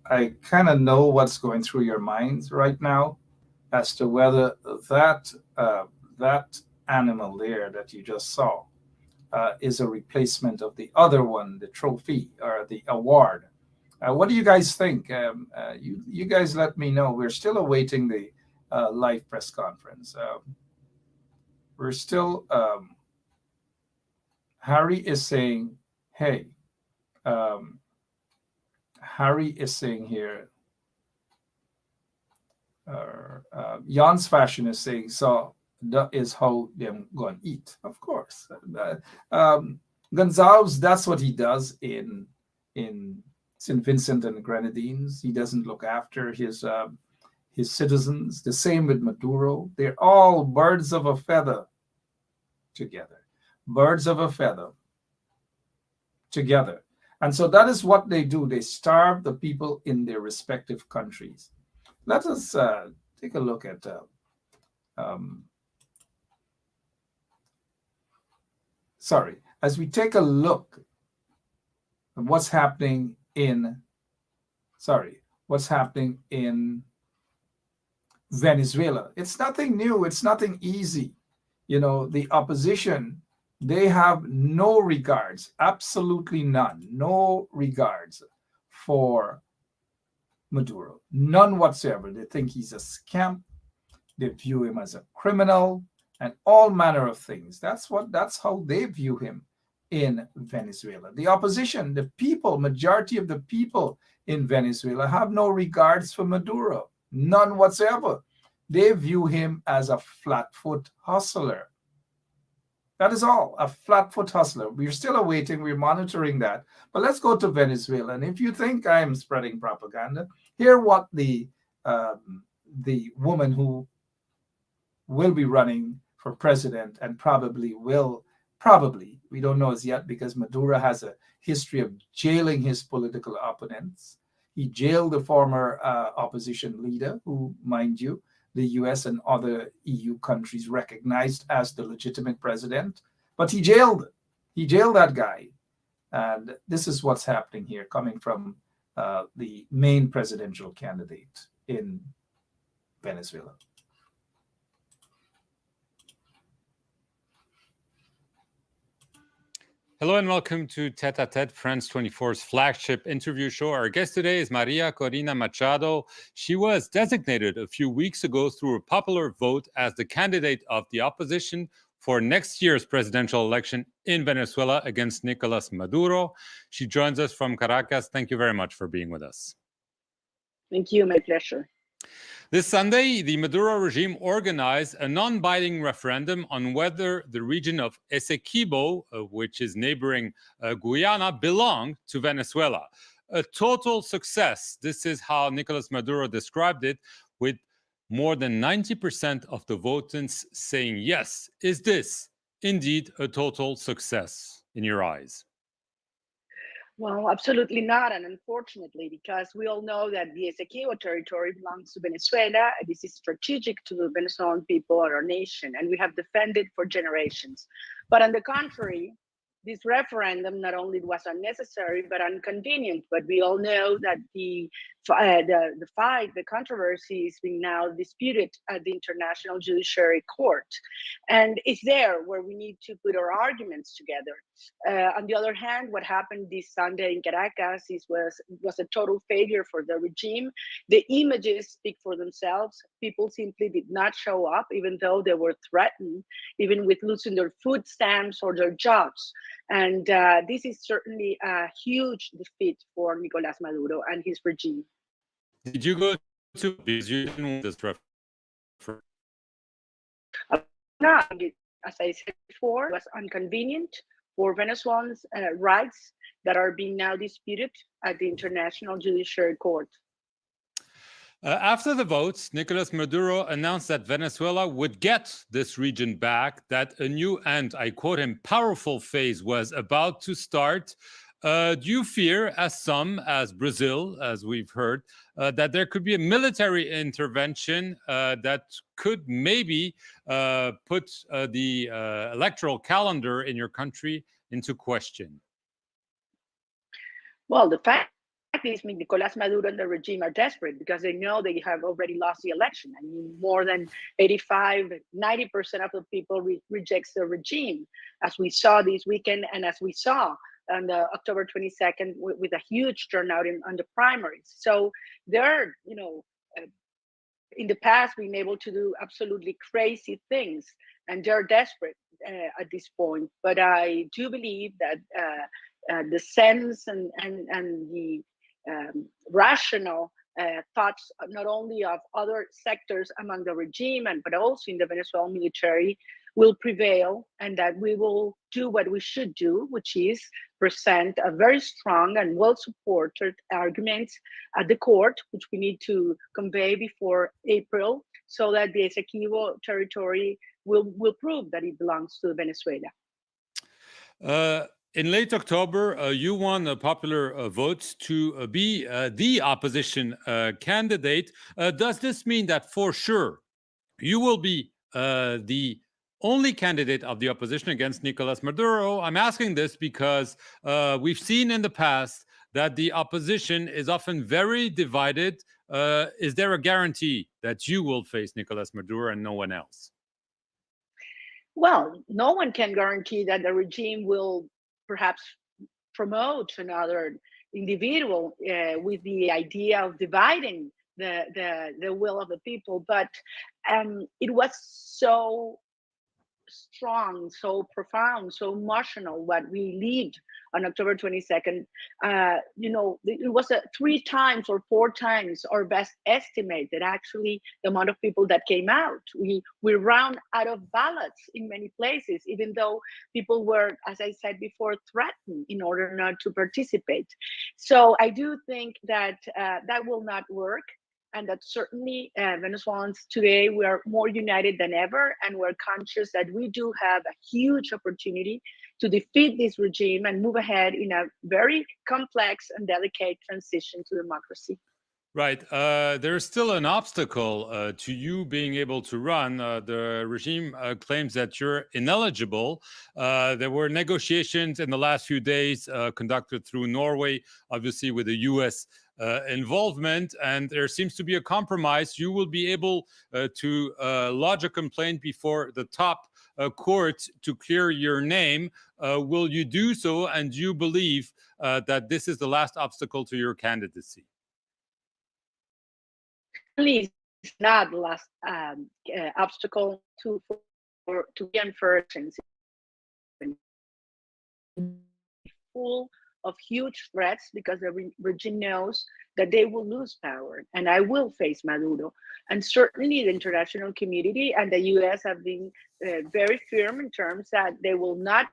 I kind of know what's going through your minds right now as to whether that animal there that you just saw is a replacement of the other one, the trophy or the award. What do you guys think? You guys let me know. We're still awaiting the live press conference. We're still. Harry is saying, "Hey." Harry is saying here, Jan's Fashion is saying, so that is how them go and eat. Of course. Gonzalez, that's what he does in St. Vincent and the Grenadines. He doesn't look after his citizens. The same with Maduro. They're all birds of a feather together. Birds of a feather together. And so that is what they do. They starve the people in their respective countries. Let us take a look at as we take a look at what's happening in Venezuela. It's nothing new. It's nothing easy. You know, the opposition, they have no regards, absolutely none, no regards for Maduro, none whatsoever. They think he's a scamp. They view him as a criminal and all manner of things. That's how they view him in Venezuela. The opposition, the people, majority of the people in Venezuela have no regards for Maduro, none whatsoever. They view him as a flatfoot hustler. That is all, a flatfoot hustler. We're still awaiting, we're monitoring that. But let's go to Venezuela. And if you think I'm spreading propaganda, hear what the woman who will be running for president and probably, we don't know as yet because Maduro has a history of jailing his political opponents. He jailed the former opposition leader who, mind you, the US and other EU countries recognized as the legitimate president, but he jailed that guy. And this is what's happening here, coming from the main presidential candidate in Venezuela. Hello and welcome to Tete a Tete, France 24's flagship interview show. Our guest today is Maria Corina Machado. She was designated a few weeks ago through a popular vote as the candidate of the opposition for next year's presidential election in Venezuela against Nicolas Maduro. She joins us from Caracas. Thank you very much for being with us. Thank you, my pleasure. This Sunday, the Maduro regime organized a non-binding referendum on whether the region of Essequibo, which is neighboring Guyana, belonged to Venezuela. A total success. This is how Nicolas Maduro described it, with more than 90% of the votants saying yes. Is this indeed a total success in your eyes? Well, absolutely not, and unfortunately, because we all know that the Esequibo territory belongs to Venezuela. This is strategic to the Venezuelan people and our nation, and we have defended for generations. But on the contrary, this referendum not only was unnecessary but inconvenient. But we all know that the fight, the controversy is being now disputed at the International Judiciary Court, and it's there where we need to put our arguments together. On the other hand, what happened this Sunday in Caracas was a total failure for the regime. The images speak for themselves. People simply did not show up, even though they were threatened, even with losing their food stamps or their jobs. And this is certainly a huge defeat for Nicolás Maduro and his regime. Did you go to, because you didn't want this referendum? No, as I said before, it was inconvenient for Venezuelans' rights that are being now disputed at the International Judiciary Court. After the votes, Nicolás Maduro announced that Venezuela would get this region back, that a new and, I quote him, powerful phase was about to start. Do you fear, as Brazil, as we've heard, that there could be a military intervention that could maybe put the electoral calendar in your country into question? Well, the fact is, Nicolás Maduro and the regime are desperate because they know they have already lost the election. I mean, more than 85, 90% of the people rejects the regime, as we saw this weekend and as we saw on the October 22nd with a huge turnout on the primaries. So they're, in the past been able to do absolutely crazy things, and they're desperate at this point. But I do believe that the sense and the rational thoughts, not only of other sectors among the regime, but also in the Venezuelan military, will prevail, and that we will do what we should do, which is present a very strong and well-supported argument at the court, which we need to convey before April, so that the Esequibo territory will prove that it belongs to Venezuela. In late October, you won popular votes to be the opposition candidate. Does this mean that for sure you will be the only candidate of the opposition against Nicolás Maduro? I'm asking this because we've seen in the past that the opposition is often very divided. Is there a guarantee that you will face Nicolás Maduro and no one else? Well, no one can guarantee that the regime will perhaps promote another individual with the idea of dividing the will of the people. But it was so strong, so profound, so emotional what we lived on October 22nd. It was 3 times or 4 times our best estimate that actually the amount of people that came out. We ran out of ballots in many places, even though people were, as I said before, threatened in order not to participate. So I do think that that will not work. And that certainly Venezuelans today, we are more united than ever, and we're conscious that we do have a huge opportunity to defeat this regime and move ahead in a very complex and delicate transition to democracy. Right. There's still an obstacle to you being able to run. The regime claims that you're ineligible. There were negotiations in the last few days conducted through Norway, obviously with the U.S. Involvement, and there seems to be a compromise. You will be able to lodge a complaint before the top court to clear your name. Will you do so, and do you believe that this is the last obstacle to your candidacy? Please, not the last obstacle to be unfair. Full of huge threats, because the regime knows that they will lose power, and I will face Maduro. And certainly the international community and the US have been very firm in terms that they will not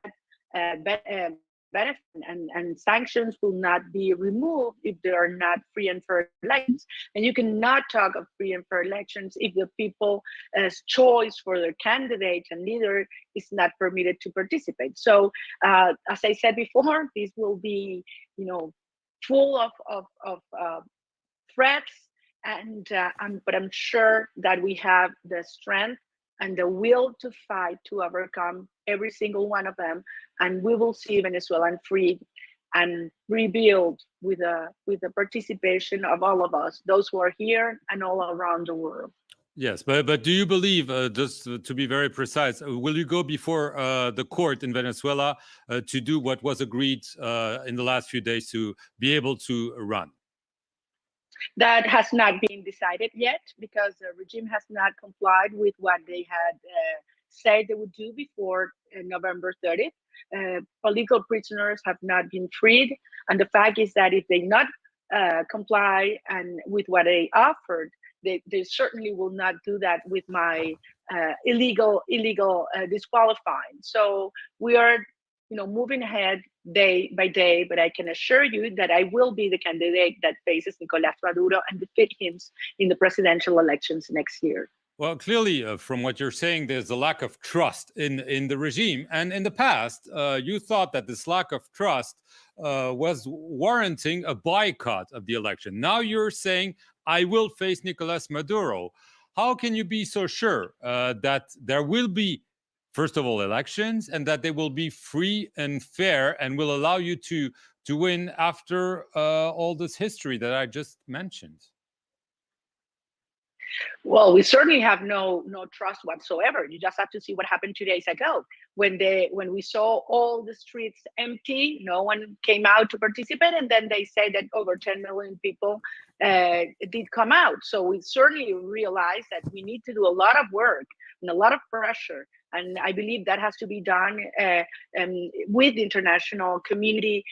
benefit, and sanctions will not be removed if there are not free and fair elections. And you cannot talk of free and fair elections if the people's choice for their candidate and leader is not permitted to participate. So, as I said before, this will be, full of threats, but I'm sure that we have the strength and the will to fight to overcome every single one of them, and we will see Venezuela freed and rebuild with the participation of all of us, those who are here and all around the world. Yes, but do you believe, just to be very precise, will you go before the court in Venezuela to do what was agreed in the last few days to be able to run? That has not been decided yet because the regime has not complied with what they had said they would do before November 30th. Political prisoners have not been freed, and the fact is that if they not comply and with what they offered, they certainly will not do that with my illegal disqualifying. So we are, moving ahead day by day, but I can assure you that I will be the candidate that faces Nicolás Maduro and defeat him in the presidential elections next year. Well, clearly, from what you're saying, there's a lack of trust in the regime. And in the past, you thought that this lack of trust was warranting a boycott of the election. Now you're saying, I will face Nicolás Maduro. How can you be so sure that there will be, first of all, elections, and that they will be free and fair and will allow you to win after all this history that I just mentioned? Well, we certainly have no trust whatsoever. You just have to see what happened 2 days ago when we saw all the streets empty. No one came out to participate, and then they say that over 10 million people did come out. So we certainly realize that we need to do a lot of work and a lot of pressure. And I believe that has to be done with the international community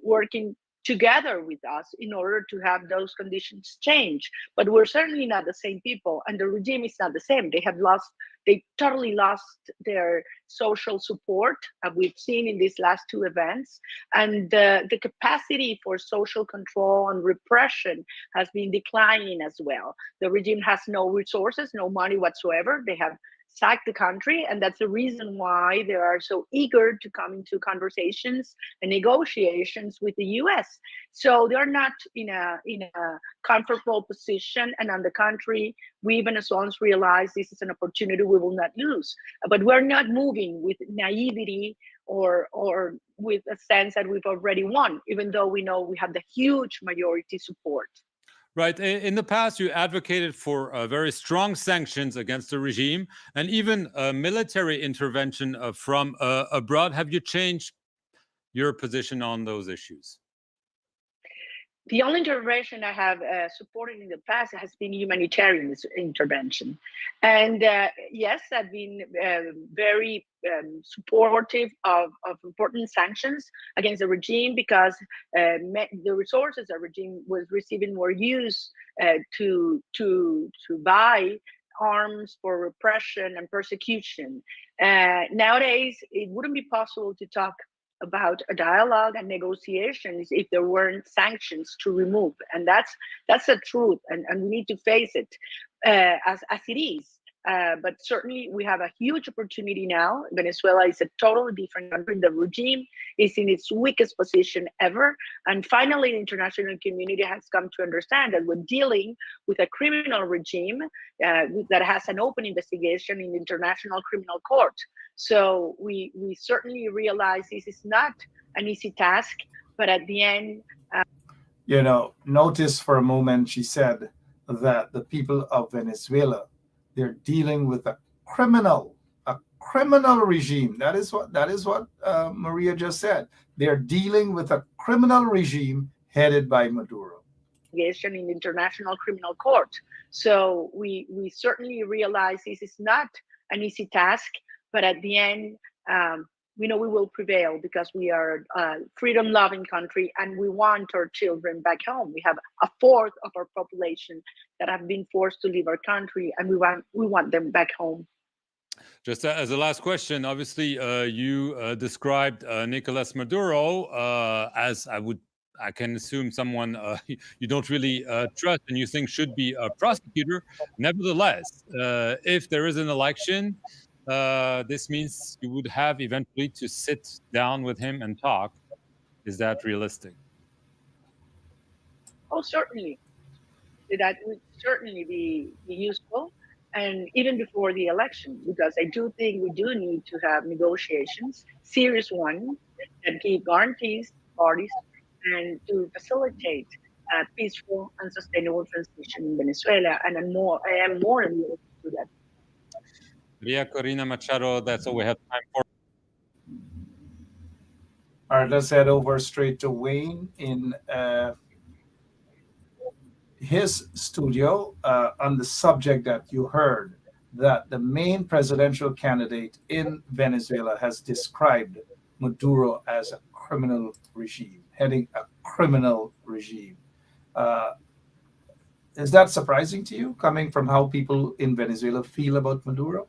working together with us in order to have those conditions change. But we're certainly not the same people, and the regime is not the same. They totally lost their social support, we've seen in these last two events, and the capacity for social control and repression has been declining as well. The regime has no resources, no money whatsoever. They have sacked the country, and that's the reason why they are so eager to come into conversations and negotiations with the U.S. So they're not in a comfortable position, and on the contrary, we Venezuelans realize this is an opportunity we will not lose. But we're not moving with naivety or with a sense that we've already won, even though we know we have the huge majority support. Right. In the past, you advocated for very strong sanctions against the regime and even military intervention from abroad. Have you changed your position on those issues? The only intervention I have supported in the past has been humanitarian intervention. And yes, I've been very supportive of important sanctions against the regime because the resources the regime was receiving were used to buy arms for repression and persecution. Nowadays, it wouldn't be possible to talk about a dialogue and negotiations if there weren't sanctions to remove, and that's the truth, and we need to face it as it is. But certainly we have a huge opportunity now. Venezuela is a totally different country. The regime is in its weakest position ever, and finally the international community has come to understand that we're dealing with a criminal regime that has an open investigation in the International Criminal Court. So we certainly realize this is not an easy task, but at the end, notice for a moment she said that the people of Venezuela, they're dealing with a criminal regime. That is what Maria just said. They're dealing with a criminal regime headed by Maduro. In the International Criminal Court. So we certainly realize this is not an easy task, but at the end, we know we will prevail because we are a freedom-loving country and we want our children back home. We have a fourth of our population that have been forced to leave our country, and we want them back home. Just as a last question, obviously, you described Nicolas Maduro as I can assume someone you don't really trust and you think should be a prosecutor. Nevertheless, if there is an election, this means you would have eventually to sit down with him and talk. Is that realistic? Oh, certainly. That would certainly be useful. And even before the election, because I do think we do need to have negotiations, serious ones, that give guarantees to parties and to facilitate a peaceful and sustainable transition in Venezuela. And I am more than willing to do that. Maria Corina Machado, that's all we have time for. All right, let's head over straight to Wayne in his studio on the subject that you heard, that the main presidential candidate in Venezuela has described Maduro as a criminal regime, heading a criminal regime. Is that surprising to you, coming from how people in Venezuela feel about Maduro?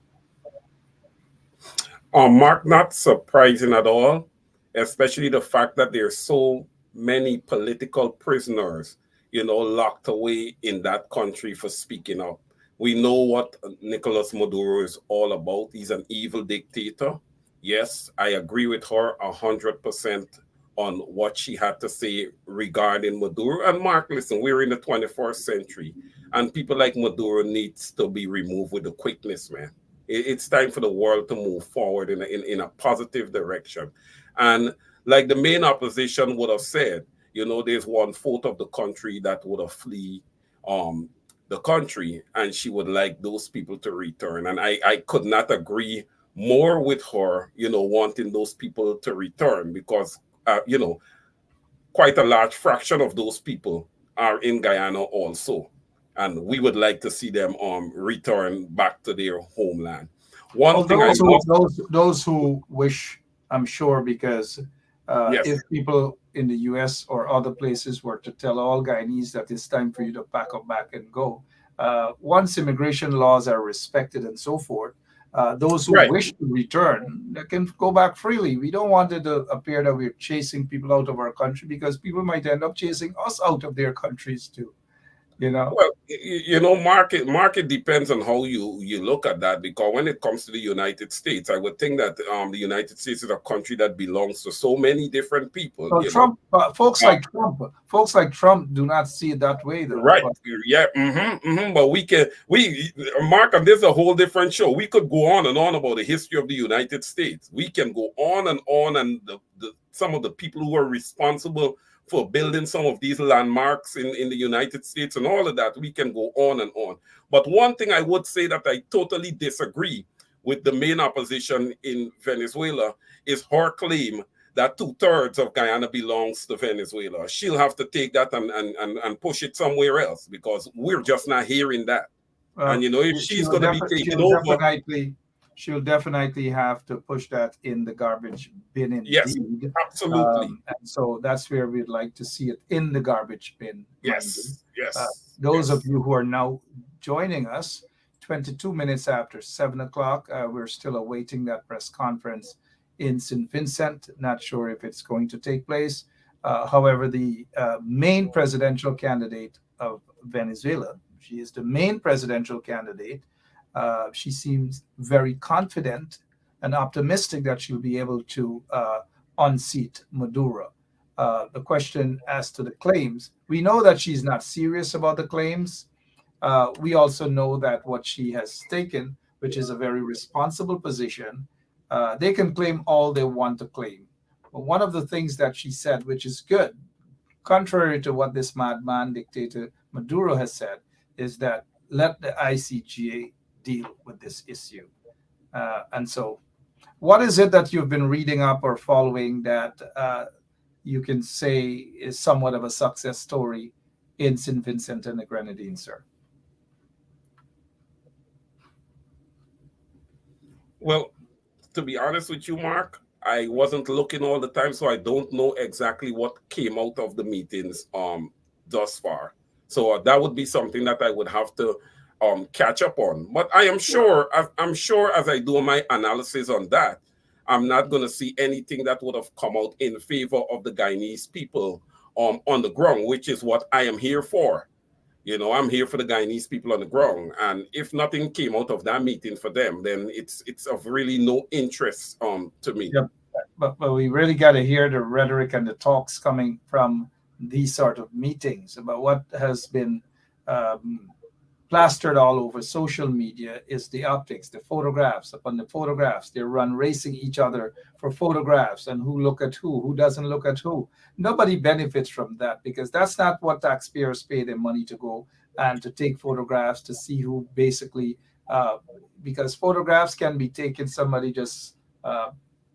Mark, not surprising at all, especially the fact that there's so many political prisoners, locked away in that country for speaking up. We know what Nicolas Maduro is all about. He's an evil dictator. Yes, I agree with her 100% on what she had to say regarding Maduro. And Mark, listen, we're in the 21st century, and people like Maduro needs to be removed with the quickness, man. It's time for the world to move forward in a positive direction. And like the main opposition would have said, there's 1/4 of the country that would have flee the country, and she would like those people to return. And I could not agree more with her, wanting those people to return, because, quite a large fraction of those people are in Guyana also. And we would like to see them return back to their homeland. Those who wish, I'm sure, because yes. If people in the US or other places were to tell all Guyanese that it's time for you to pack up back and go, once immigration laws are respected and so forth, those who wish to return, they can go back freely. We don't want it to appear that we're chasing people out of our country, because people might end up chasing us out of their countries too. Well, market depends on how you look at that, because when it comes to the United States, I would think that the United States is a country that belongs to so many different people. So folks like Trump do not see it that way, though. Right? Yeah. But Mark, and this is a whole different show. We could go on and on about the history of the United States. We can go on, and some of the people who are responsible for building some of these landmarks in the United States and all of that. We can go on and on. But one thing I would say that I totally disagree with the main opposition in Venezuela is her claim that 2/3 of Guyana belongs to Venezuela. She'll have to take that and push it somewhere else, because we're just not hearing that. And if she's going to be taking over, she'll definitely have to push that in the garbage bin indeed. Yes, absolutely. And so that's where we'd like to see it, in the garbage bin. Yes, yes. Those of you who are now joining us, 22 minutes after 7 o'clock, we're still awaiting that press conference in St. Vincent. Not sure if it's going to take place. However, the main presidential candidate of Venezuela, she is the main presidential candidate. She seems very confident and optimistic that she'll be able to unseat Maduro. The question as to the claims, we know that she's not serious about the claims. We also know that what she has taken, which is a very responsible position, they can claim all they want to claim. But one of the things that she said, which is good, contrary to what this madman dictator Maduro has said, is that let the ICJ deal with this issue. And so what is it that you've been reading up or following that you can say is somewhat of a success story in St. Vincent and the Grenadines, sir? Well, to be honest with you, Mark, I wasn't looking all the time, so I don't know exactly what came out of the meetings thus far. So that would be something that I would have to catch up on. But I'm sure as I do my analysis on that, I'm not going to see anything that would have come out in favor of the Guyanese people on the ground, which is what I am here for. You know, I'm here for the Guyanese people on the ground, and if nothing came out of that meeting for them, then it's of really no interest to me. Yep. But we really got to hear the rhetoric and the talks coming from these sort of meetings about what has been plastered all over social media is the optics, the photographs. Upon the photographs, they run racing each other for photographs and who look at who doesn't look at who. Nobody benefits from that because that's not what taxpayers pay their money to go and to take photographs to see who basically, because photographs can be taken, somebody just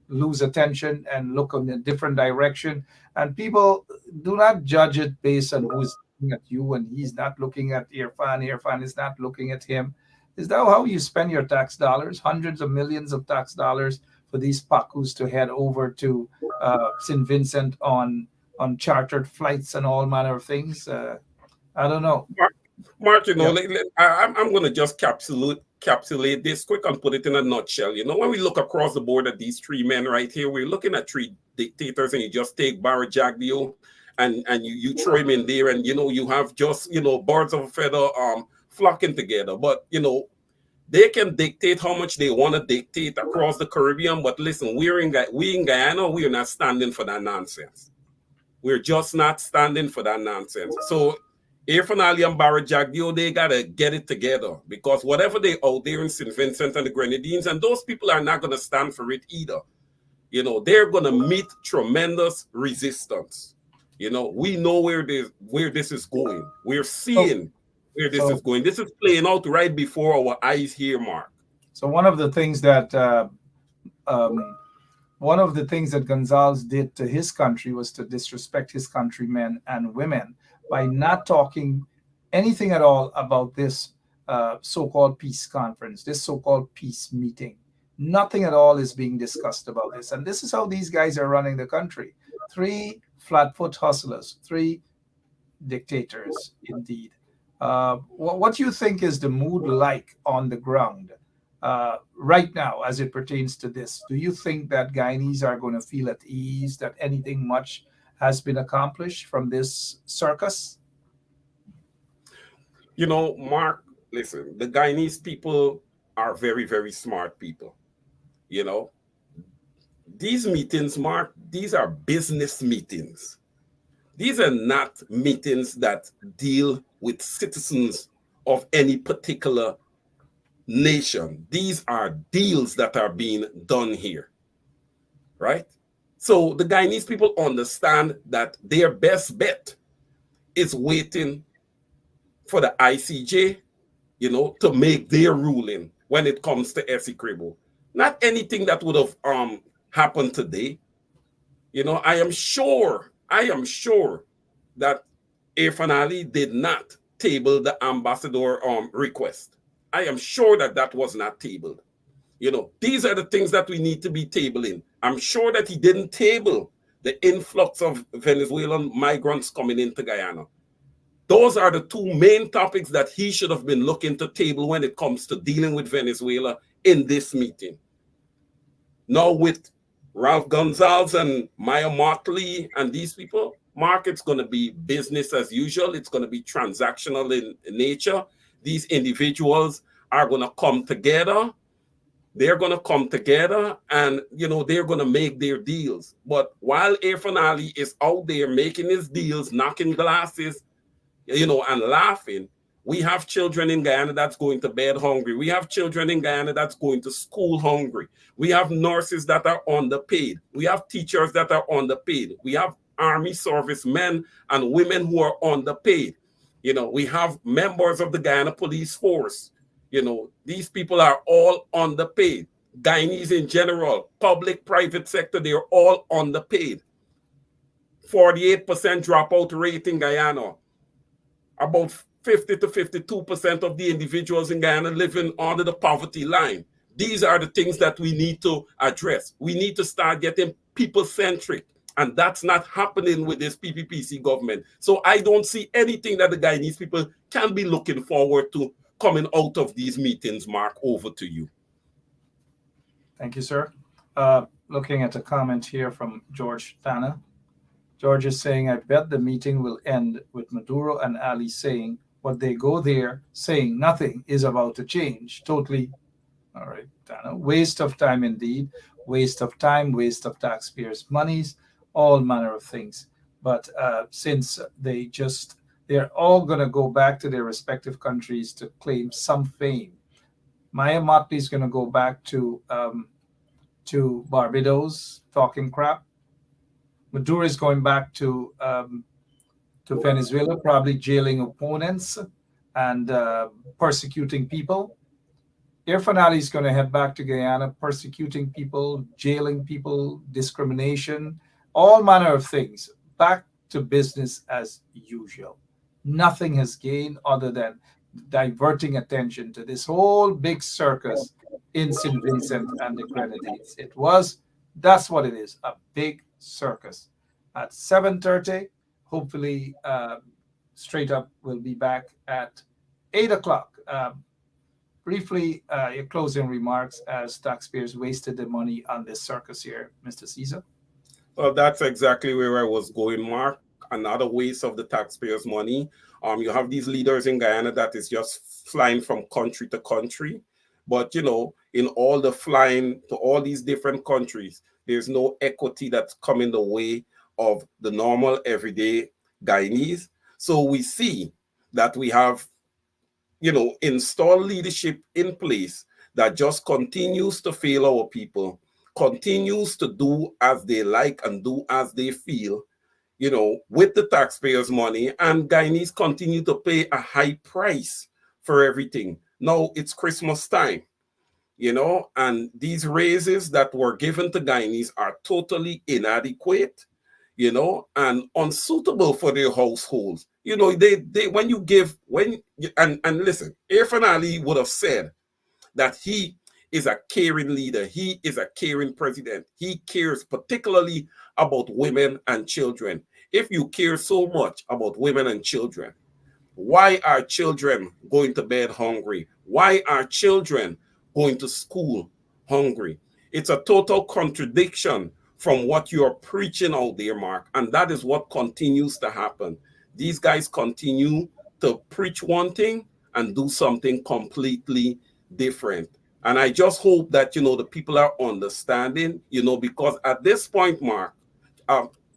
lose attention and look in a different direction. And people do not judge it based on who's looking at you and he's not looking at Irfan is not looking at him. Is that how you spend your tax dollars? Hundreds of millions of tax dollars for these Pakus to head over to St. Vincent on chartered flights and all manner of things? I don't know. Mark, you know, I'm going to just capsulate this quick and put it in a nutshell. You know, when we look across the board at these three men right here, we're looking at three dictators, and you just take Barra Jagdeo and you throw him in there, and, you know, you have just, you know, birds of a feather flocking together. But, you know, they can dictate how much they want to dictate across the Caribbean. But listen, we in Guyana, we are not standing for that nonsense. We're just not standing for that nonsense. So Irfan Ali and Barra Jagdeo, they got to get it together, because whatever they out there in St. Vincent and the Grenadines, and those people are not going to stand for it either. You know, they're going to meet tremendous resistance. You know, we know where this is going. We're seeing where this is going. This is playing out right before our eyes here, Mark. So one of the things that Gonzalez did to his country was to disrespect his countrymen and women by not talking anything at all about this so-called peace conference, this so-called peace meeting. Nothing at all is being discussed about this. And this is how these guys are running the country. 3 flatfoot hustlers, 3 dictators, indeed. What do you think is the mood like on the ground right now as it pertains to this? Do you think that Guyanese are going to feel at ease, that anything much has been accomplished from this circus? You know, Mark, listen, the Guyanese people are very, very smart people. You know, these meetings, Mark, these are business meetings. These are not meetings that deal with citizens of any particular nation. These are deals that are being done here, right? So the Guyanese people understand that their best bet is waiting for the ICJ, you know, to make their ruling when it comes to Essequibo. Not anything that would have happened today. You know, I am sure that Irfan Ali did not table the ambassador request. I am sure that was not tabled. You know, these are the things that we need to be tabling. I'm sure that he didn't table the influx of Venezuelan migrants coming into Guyana. Those are the 2 main topics that he should have been looking to table when it comes to dealing with Venezuela in this meeting. Now with Ralph Gonzalez and Maya Motley and these people, Mark, it's going to be business as usual. It's going to be transactional in nature. These individuals are going to come together. They're going to come together and, you know, they're going to make their deals. But while Irfan Ali is out there making his deals, knocking glasses, you know, and laughing, we have children in Guyana that's going to bed hungry. We have children in Guyana that's going to school hungry. We have nurses that are underpaid. We have teachers that are underpaid. We have army servicemen and women who are underpaid. You know, we have members of the Guyana police force. You know, these people are all underpaid. Guyanese in general, public, private sector, they're all underpaid. 48% dropout rate in Guyana. About 50 to 52% of the individuals in Guyana living under the poverty line. These are the things that we need to address. We need to start getting people-centric, and that's not happening with this PPPC government. So I don't see anything that the Guyanese people can be looking forward to coming out of these meetings, Mark? Over to you. Thank you, sir. Looking at a comment here from George Tanner. George is saying, I bet the meeting will end with Maduro and Ali saying what they go there saying nothing is about to change. Totally. All right, Tanner. Waste of time indeed. Waste of time, waste of taxpayers' monies, all manner of things. But since they're all going to go back to their respective countries to claim some fame. Maya Motley is going to go back to Barbados talking crap. Maduro is going back to Venezuela, probably jailing opponents and persecuting people. Irfan Ali is going to head back to Guyana, persecuting people, jailing people, discrimination, all manner of things. Back to business as usual. Nothing has gained other than diverting attention to this whole big circus in St. Vincent and the Grenadines. That's what it is, a big circus. At 7:30, hopefully Straight Up will be back at 8 o'clock. Briefly, your closing remarks as taxpayers wasted their money on this circus here, Mr. Caesar. Well, that's exactly where I was going, Mark. Another waste of the taxpayers' money. You have these leaders in Guyana that is just flying from country to country. But, in all the flying to all these different countries, there's no equity that's coming the way of the normal, everyday Guyanese. So we see that we have, installed leadership in place that just continues to fail our people, continues to do as they like and do as they feel, with the taxpayers' money, and Guyanese continue to pay a high price for everything. Now it's Christmas time, and these raises that were given to Guyanese are totally inadequate, and unsuitable for their households. And listen, Irfan Ali would have said that he is a caring leader. He is a caring president. He cares particularly about women and children. If you care so much about women and children, why are children going to bed hungry? Why are children going to school hungry? It's a total contradiction from what you're preaching out there, Mark. And that is what continues to happen. These guys continue to preach one thing and do something completely different. And I just hope that, the people are understanding, because at this point, Mark,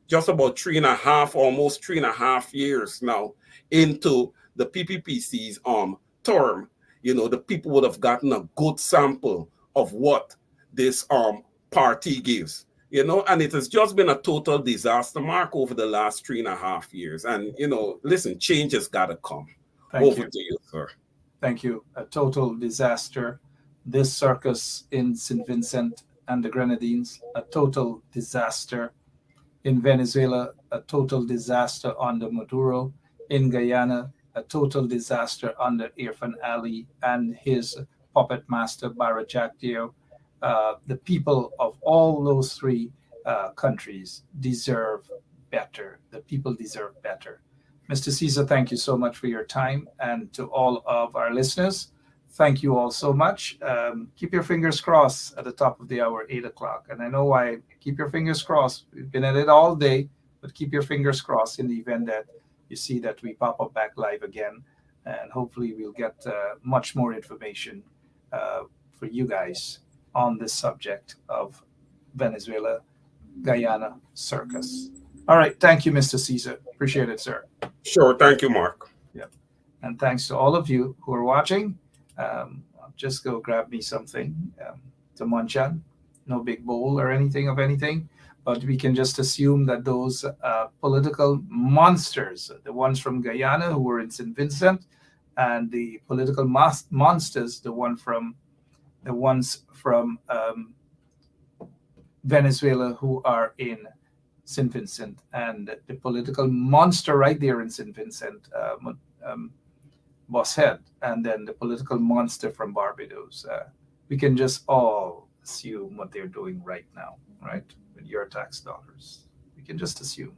just about almost 3.5 years now into the PPPC's term, the people would have gotten a good sample of what this party gives, and it has just been a total disaster, Mark, over the last 3.5 years. And, listen, change has got to come. Over to you, sir. Thank you. A total disaster. This circus in St. Vincent and the Grenadines, a total disaster. In Venezuela, a total disaster under Maduro. In Guyana, a total disaster under Irfan Ali and his puppet master, Barra Jagdeo. The people of all those three countries deserve better. The people deserve better. Mr. Caesar, thank you so much for your time. And to all of our listeners, thank you all so much. Keep your fingers crossed at the top of the hour, 8 o'clock. And I know why. Keep your fingers crossed. We've been at it all day, but keep your fingers crossed in the event that you see that we pop up back live again. And hopefully we'll get much more information for you guys on this subject of Venezuela, Guyana circus. All right. Thank you, Mr. Caesar. Appreciate it, sir. Sure. Thank you, Mark. Yeah. And thanks to all of you who are watching. I'll just go grab me something to munch on. No big bowl or anything, but we can just assume that those political monsters, the ones from Guyana who were in St. Vincent, and the political monsters, the ones from Venezuela who are in St. Vincent, and the political monster right there in St. Vincent, Bosshead, and then the political monster from Barbados. We can just all assume what they're doing right now, right? With your tax dollars. We can just assume.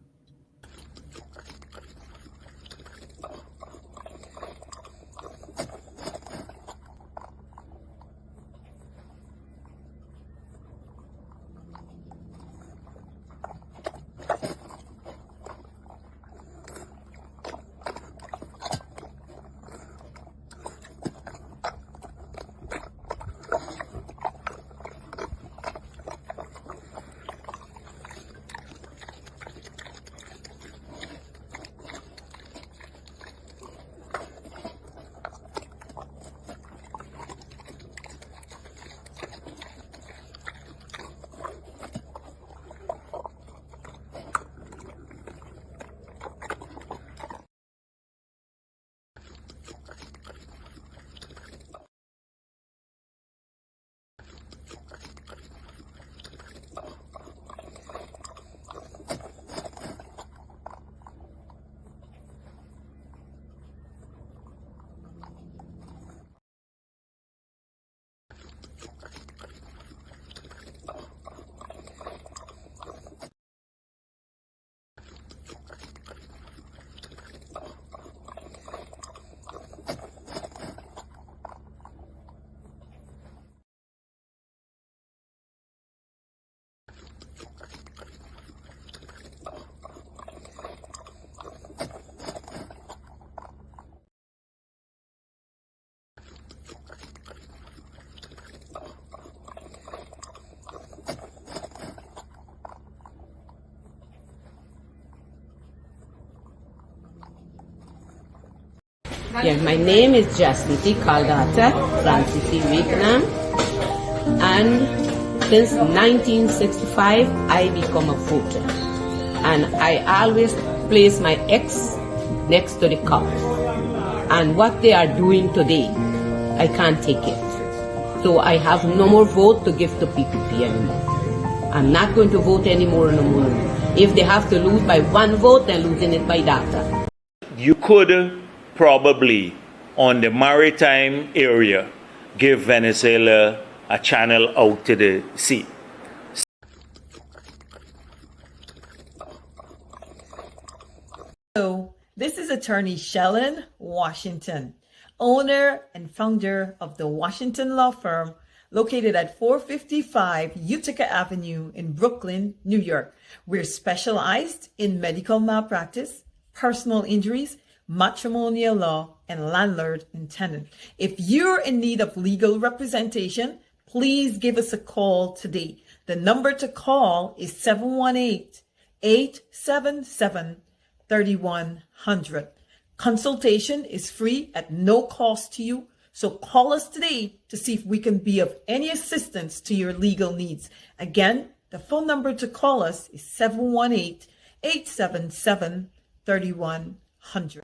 Yeah, my name is Jasmine Caldata, Francis Vietnam, and since 1965, I become a voter. And I always place my ex next to the cop. And what they are doing today, I can't take it. So I have no more vote to give to PPP anymore. I'm not going to vote anymore no more. If they have to lose by one vote, they're losing it by data. You could probably, on the maritime area, give Venezuela a channel out to the sea. Hello, this is attorney Shellen Washington, owner and founder of the Washington Law Firm, located at 455 Utica Avenue in Brooklyn, New York. We're specialized in medical malpractice, personal injuries, matrimonial law, and landlord and tenant. If you're in need of legal representation, please give us a call today. The number to call is 718-877-3100. Consultation is free at no cost to you. So call us today to see if we can be of any assistance to your legal needs. Again, the phone number to call us is 718-877-3100.